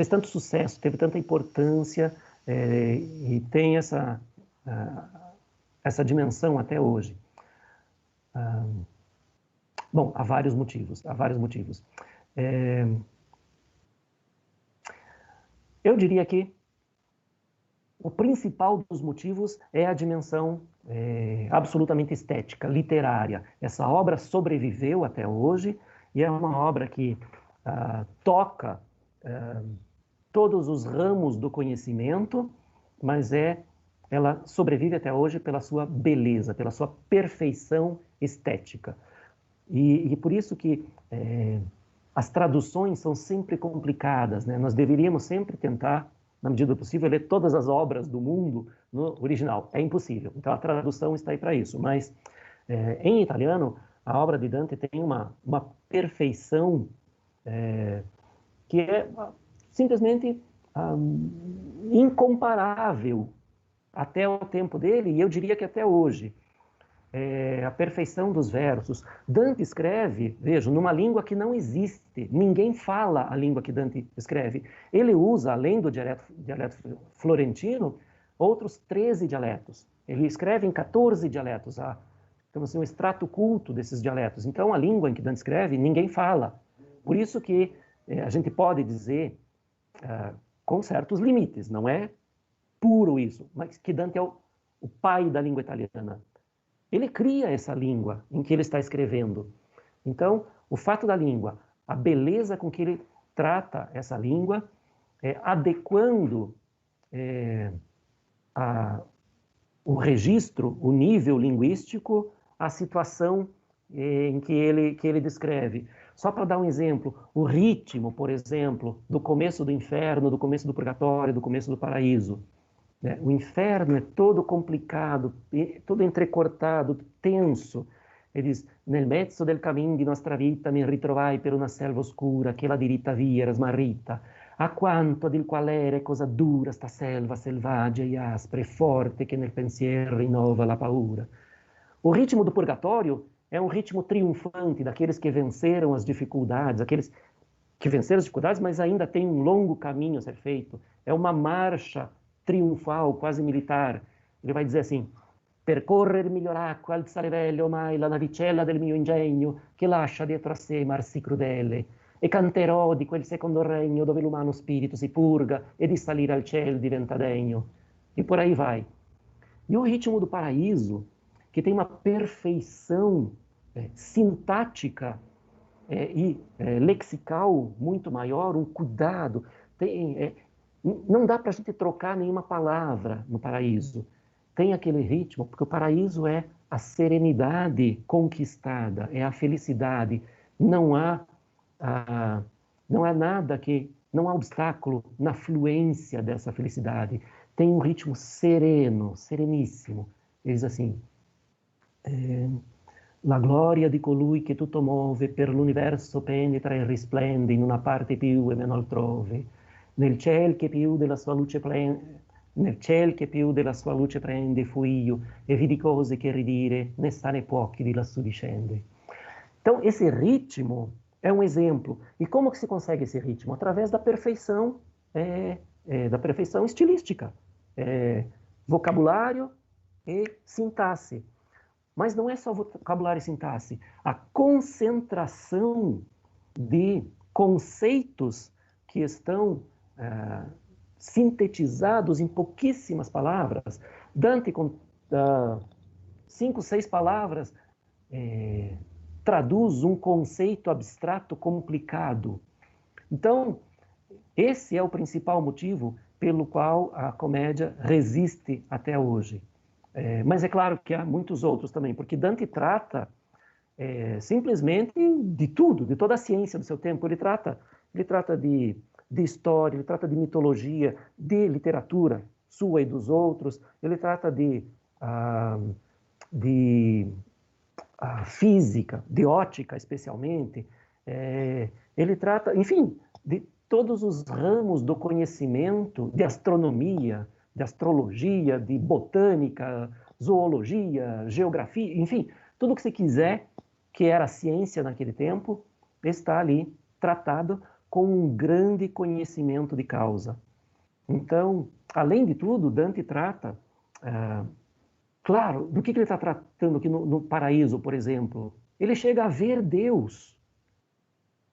Speaker 2: tanto sucesso, teve tanta importância e tem essa dimensão até hoje? Bom, há vários motivos. Eu diria que o principal dos motivos é a dimensão absolutamente estética, literária. Essa obra sobreviveu até hoje e é uma obra que toca todos os ramos do conhecimento, mas ela sobrevive até hoje pela sua beleza, pela sua perfeição estética. E por isso que as traduções são sempre complicadas, né? Nós deveríamos sempre tentar, na medida do possível, ler todas as obras do mundo no original. É impossível. Então a tradução está aí para isso. Mas em italiano, a obra de Dante tem uma perfeição que é simplesmente incomparável até o tempo dele, e eu diria que até hoje. A perfeição dos versos. Dante escreve, vejam, numa língua que não existe. Ninguém fala a língua que Dante escreve. Ele usa, além do dialeto florentino, outros 13 dialetos. Ele escreve em 14 dialetos. Então, assim, um extrato culto desses dialetos. Então, a língua em que Dante escreve, ninguém fala. Por isso que a gente pode dizer, com certos limites, não é puro isso, mas que Dante é o pai da língua italiana. Ele cria essa língua em que ele está escrevendo. Então, o fato da língua, a beleza com que ele trata essa língua, adequando o registro, o nível linguístico, à situação em que ele descreve. Só para dar um exemplo, o ritmo, por exemplo, do começo do inferno, do começo do purgatório, do começo do paraíso. O inferno é todo complicado, todo entrecortado, tenso. Ele diz: nel mezzo del camin di nostra vita mi ritrovai per una selva oscura che la diritta via era smarrita. A quanto del qual era cosa dura sta selva selvaggia e aspra e forte che nel pensiero rinnova la paura. O ritmo do purgatório é um ritmo triunfante daqueles que venceram as dificuldades, aqueles que venceram as dificuldades, mas ainda tem um longo caminho a ser feito. É uma marcha triunfal, quase militar. Ele vai dizer assim: percorre il miglior acqua, alza le vele ormai la navicella del mio ingegno, che lascia dietro a sé mar sì crudele, e canterò di quel secondo regno dove l'umano spirito si purga e di salire al cielo diventa degno. E por aí vai. E o ritmo do paraíso, que tem uma perfeição sintática e lexical muito maior, um cuidado, não dá para a gente trocar nenhuma palavra no paraíso. Tem aquele ritmo, porque o paraíso é a serenidade conquistada, é a felicidade. Não há nada não há obstáculo na fluência dessa felicidade. Tem um ritmo sereno, sereníssimo. Ele diz assim: la gloria di colui che tutto muove per l'universo penetra e risplende in una parte più e meno altrove. Nel ciel che più della sua luce prende fui io, e vidi cose che ridire, né sta né può che di lassù discende. Então, esse ritmo é um exemplo. E como que se consegue esse ritmo? Através da perfeição estilística, vocabulário e sintaxe. Mas não é só vocabulário e sintaxe. A concentração de conceitos que estão sintetizados em pouquíssimas palavras. Dante, com 5, 6 palavras, traduz um conceito abstrato complicado. Então, esse é o principal motivo pelo qual a comédia resiste até hoje. Mas é claro que há muitos outros também, porque Dante trata simplesmente de tudo, de toda a ciência do seu tempo. Ele trata de história, ele trata de mitologia, de literatura sua e dos outros, ele trata de física, de ótica especialmente, ele trata, enfim, de todos os ramos do conhecimento, de astronomia, de astrologia, de botânica, zoologia, geografia, enfim, tudo que você quiser, que era ciência naquele tempo, está ali tratado com um grande conhecimento de causa. Então, além de tudo, Dante trata, claro, do que ele está tratando aqui no Paraíso, por exemplo? Ele chega a ver Deus.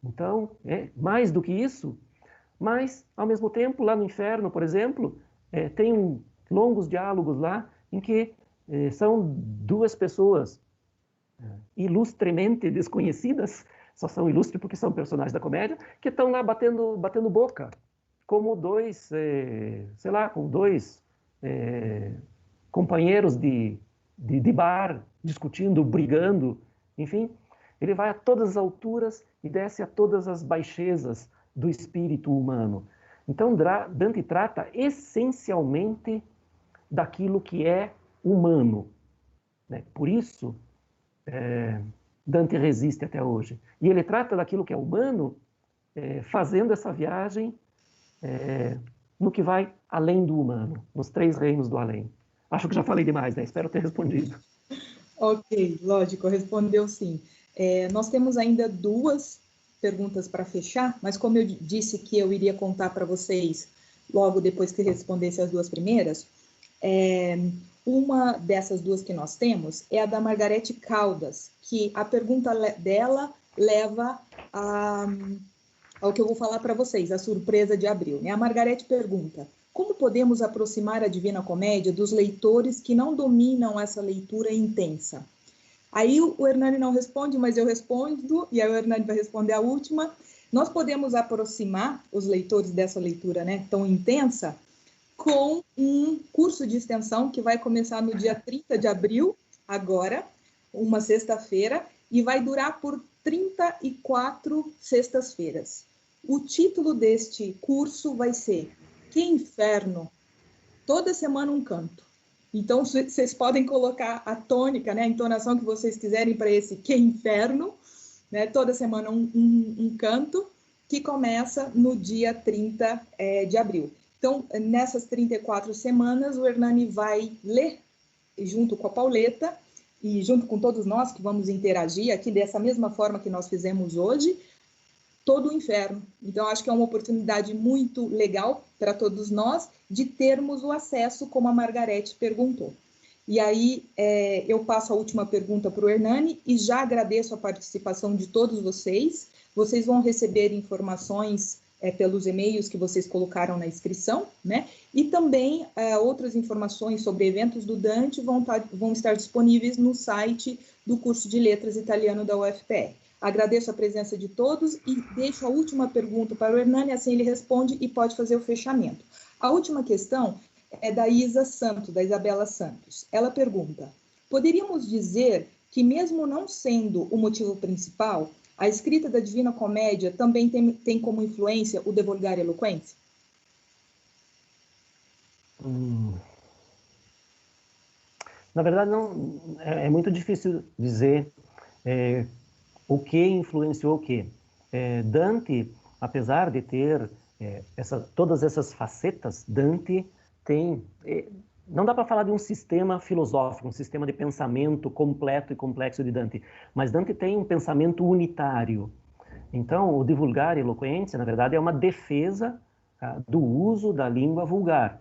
Speaker 2: Então, mais do que isso, mas, ao mesmo tempo, lá no inferno, por exemplo, tem longos diálogos lá em que são duas pessoas ilustremente desconhecidas, só são ilustres porque são personagens da comédia, que estão lá batendo boca, como dois, sei lá, com dois companheiros de bar, discutindo, brigando, enfim. Ele vai a todas as alturas e desce a todas as baixezas do espírito humano. Então, Dante trata essencialmente daquilo que é humano, né? Por isso, Dante resiste até hoje. E ele trata daquilo que é humano, fazendo essa viagem no que vai além do humano, nos 3 reinos do além. Acho que já falei demais, né? Espero ter respondido.
Speaker 3: Ok, lógico, respondeu sim. Nós temos ainda 2 perguntas para fechar, mas como eu disse que eu iria contar para vocês logo depois que respondesse as 2 primeiras, uma dessas 2 que nós temos é a da Margarete Caldas, que a pergunta dela leva ao que eu vou falar para vocês, a surpresa de abril, né? A Margarete pergunta: como podemos aproximar a Divina Comédia dos leitores que não dominam essa leitura intensa? Aí o Hernani não responde, mas eu respondo, e aí o Hernani vai responder a última. Nós podemos aproximar os leitores dessa leitura, né, tão intensa, com um curso de extensão que vai começar no dia 30 de abril, agora, uma sexta-feira, e vai durar por 34 sextas-feiras. O título deste curso vai ser Que Inferno? Toda semana um canto. Então, vocês podem colocar a tônica, né, a entonação que vocês quiserem para esse Que Inferno, né, toda semana um canto, que começa no dia 30 de abril. Então, nessas 34 semanas, o Hernani vai ler, junto com a Pauleta, e junto com todos nós que vamos interagir aqui, dessa mesma forma que nós fizemos hoje, todo o inferno. Então, acho que é uma oportunidade muito legal para todos nós de termos o acesso, como a Margarete perguntou. E aí, eu passo a última pergunta para o Hernani e já agradeço a participação de todos vocês. Vocês vão receber informações pelos e-mails que vocês colocaram na inscrição, né? E também outras informações sobre eventos do Dante vão estar disponíveis no site do curso de Letras Italiano da UFPR. Agradeço a presença de todos e deixo a última pergunta para o Hernani, assim ele responde e pode fazer o fechamento. A última questão é da Isa Santos, da Isabela Santos. Ela pergunta: poderíamos dizer que, mesmo não sendo o motivo principal, a escrita da Divina Comédia também tem como influência o De Volgare Eloquentia?
Speaker 2: Na verdade, não, é muito difícil dizer o que influenciou o que. Dante, apesar de ter todas essas facetas, Dante tem... não dá para falar de um sistema filosófico, um sistema de pensamento completo e complexo de Dante, mas Dante tem um pensamento unitário. Então, o De Volgare Eloquentia, na verdade, é uma defesa do uso da língua vulgar.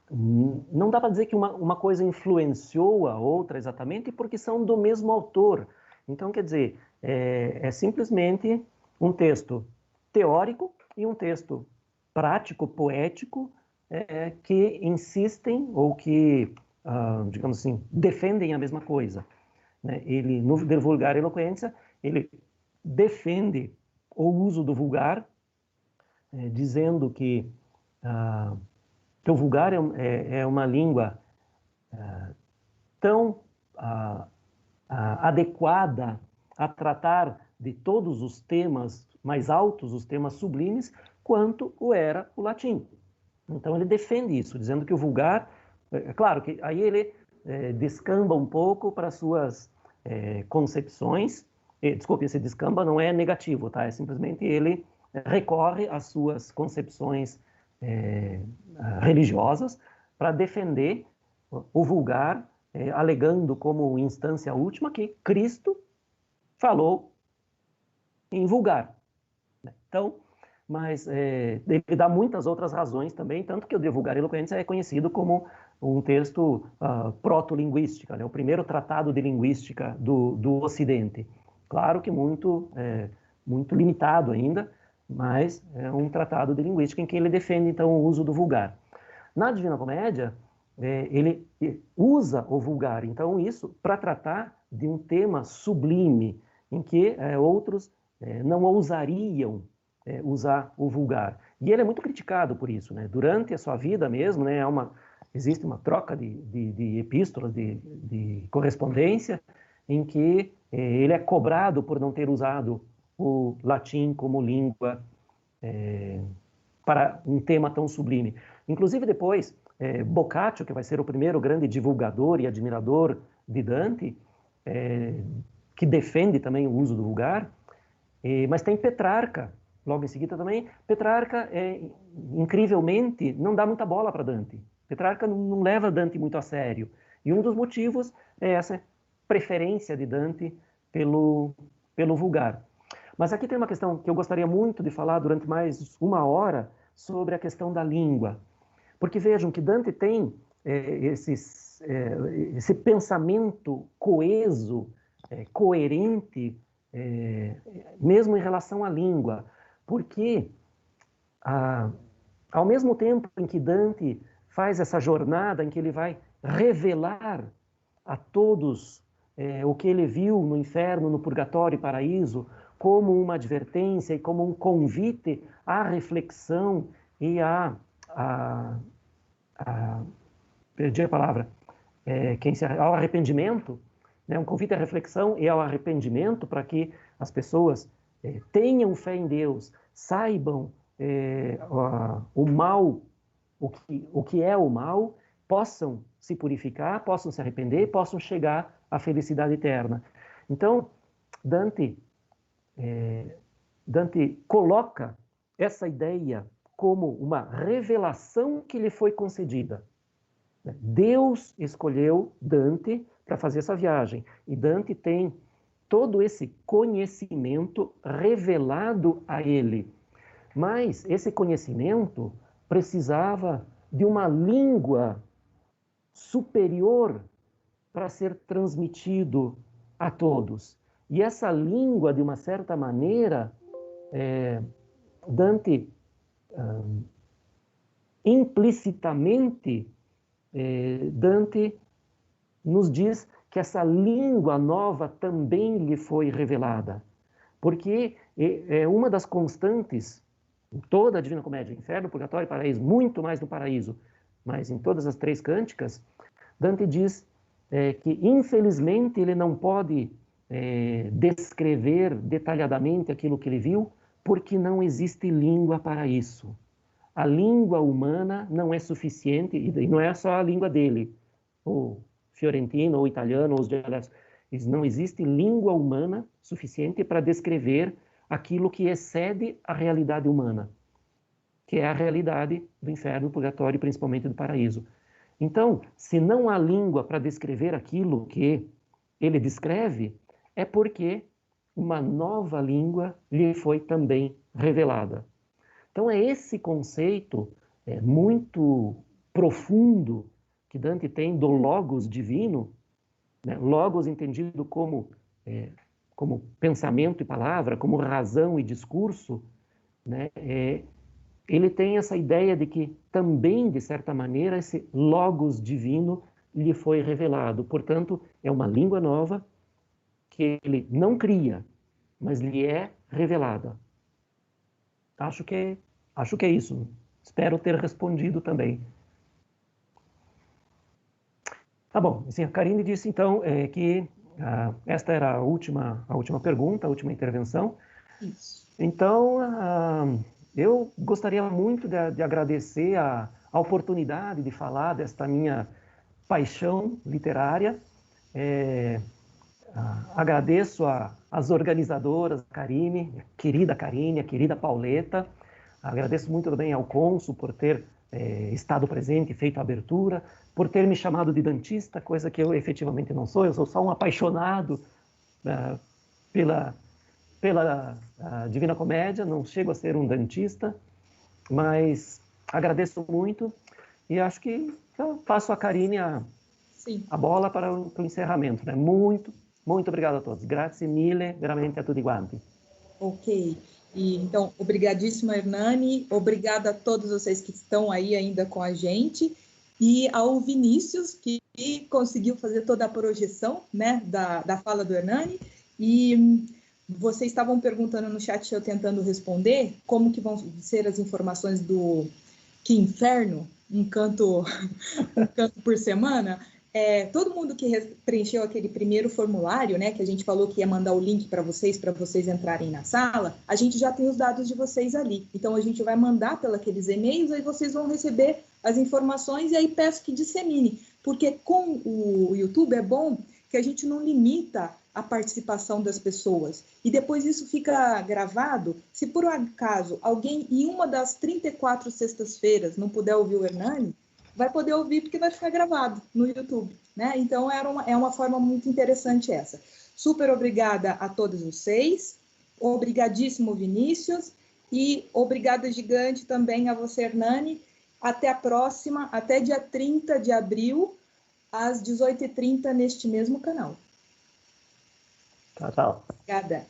Speaker 2: Não dá para dizer que uma coisa influenciou a outra exatamente, porque são do mesmo autor. Então, quer dizer, é simplesmente um texto teórico e um texto prático, poético, que insistem ou que, digamos assim, defendem a mesma coisa. Né? Ele, no De Vulgare Eloquentia, ele defende o uso do vulgar, dizendo que o vulgar é uma língua tão adequada a tratar de todos os temas mais altos, os temas sublimes, quanto o era o latim. Então ele defende isso, dizendo que o vulgar, claro que aí ele descamba um pouco para suas concepções, desculpe, esse descamba não é negativo, tá? É simplesmente ele recorre às suas concepções religiosas para defender o vulgar, alegando como instância última que Cristo falou em vulgar. Então, mas ele dá muitas outras razões também, tanto que o De Vulgare Eloquentia é conhecido como um texto proto-linguística, né? O primeiro tratado de linguística do Ocidente. Claro que muito limitado ainda, mas é um tratado de linguística em que ele defende, então, o uso do vulgar. Na Divina Comédia, ele usa o vulgar, então, isso para tratar de um tema sublime, em que outros não ousariam usar o vulgar. E ele é muito criticado por isso, né? Durante a sua vida mesmo, né, existe uma troca de epístolas, de correspondência, em que ele é cobrado por não ter usado o latim como língua para um tema tão sublime. Inclusive depois, Boccaccio, que vai ser o primeiro grande divulgador e admirador de Dante, que defende também o uso do vulgar, mas tem Petrarca, logo em seguida também. Petrarca, incrivelmente, não dá muita bola para Dante. Petrarca não leva Dante muito a sério. E um dos motivos é essa preferência de Dante pelo vulgar. Mas aqui tem uma questão que eu gostaria muito de falar durante mais uma hora sobre a questão da língua. Porque vejam que Dante tem esse pensamento coeso, coerente, mesmo em relação à língua. Porque, ao mesmo tempo em que Dante faz essa jornada, em que ele vai revelar a todos o que ele viu no inferno, no purgatório e paraíso, como uma advertência e como um convite à reflexão e perdi a palavra, ao arrependimento, né? Um convite à reflexão e ao arrependimento para que as pessoas tenham fé em Deus, saibam o mal, o que é o mal, possam se purificar, possam se arrepender, possam chegar à felicidade eterna. Então, Dante coloca essa ideia como uma revelação que lhe foi concedida. Deus escolheu Dante para fazer essa viagem, e Dante tem todo esse conhecimento revelado a ele. Mas esse conhecimento precisava de uma língua superior para ser transmitido a todos. E essa língua, de uma certa maneira, Dante implicitamente, Dante nos diz que essa língua nova também lhe foi revelada. Porque é uma das constantes em toda a Divina Comédia, Inferno, Purgatório e Paraíso, muito mais no Paraíso, mas em todas as três cânticas, Dante diz que, infelizmente, ele não pode descrever detalhadamente aquilo que ele viu, porque não existe língua para isso. A língua humana não é suficiente, e não é só a língua dele, ou fiorentino, ou italiano, ou os dialetos. Não existe língua humana suficiente para descrever aquilo que excede a realidade humana, que é a realidade do inferno, do purgatório e principalmente do paraíso. Então, se não há língua para descrever aquilo que ele descreve, é porque uma nova língua lhe foi também revelada. Então, é esse conceito muito profundo que Dante tem do logos divino, né? Logos entendido como pensamento e palavra, como razão e discurso, né? ele tem essa ideia de que também, de certa maneira, esse logos divino lhe foi revelado. Portanto, é uma língua nova que ele não cria, mas lhe é revelada. Acho que é isso. Espero ter respondido também. Tá bom. Assim, a Karine disse, então, que esta era a última pergunta, a última intervenção.
Speaker 3: Isso.
Speaker 2: Então, eu gostaria muito de agradecer a oportunidade de falar desta minha paixão literária. Agradeço às organizadoras, a querida Karine, a querida Pauleta. Agradeço muito também ao cônsul por ter estado presente e feito a abertura, por ter me chamado de dantista, coisa que eu efetivamente não sou. Eu sou só um apaixonado pela Divina Comédia, não chego a ser um dantista, mas agradeço muito e acho que eu passo a Karine a bola para o encerramento. Né? Muito obrigado a todos. Grazie mille, veramente a tutti quanti.
Speaker 3: Ok. E, então, obrigadíssima, Hernani. Obrigada a todos vocês que estão aí ainda com a gente. E ao Vinícius, que conseguiu fazer toda a projeção, né, da fala do Hernani. E vocês estavam perguntando no chat, eu tentando responder, como que vão ser as informações do Que Inferno, um canto por semana. Todo mundo que preencheu aquele primeiro formulário, né, que a gente falou que ia mandar o link para vocês entrarem na sala, a gente já tem os dados de vocês ali. Então, a gente vai mandar pelos e-mails, aí vocês vão receber as informações, e aí peço que dissemine, porque com o YouTube é bom que a gente não limita a participação das pessoas. E depois isso fica gravado. Se por acaso alguém em uma das 34 sextas-feiras não puder ouvir o Hernani, vai poder ouvir porque vai ficar gravado no YouTube, né? Então é uma forma muito interessante essa. Super obrigada a todos vocês, obrigadíssimo Vinícius e obrigada gigante também a você, Hernani. Até a próxima, até dia 30 de abril, às 18h30 neste mesmo canal.
Speaker 2: Tchau, tchau.
Speaker 3: Obrigada.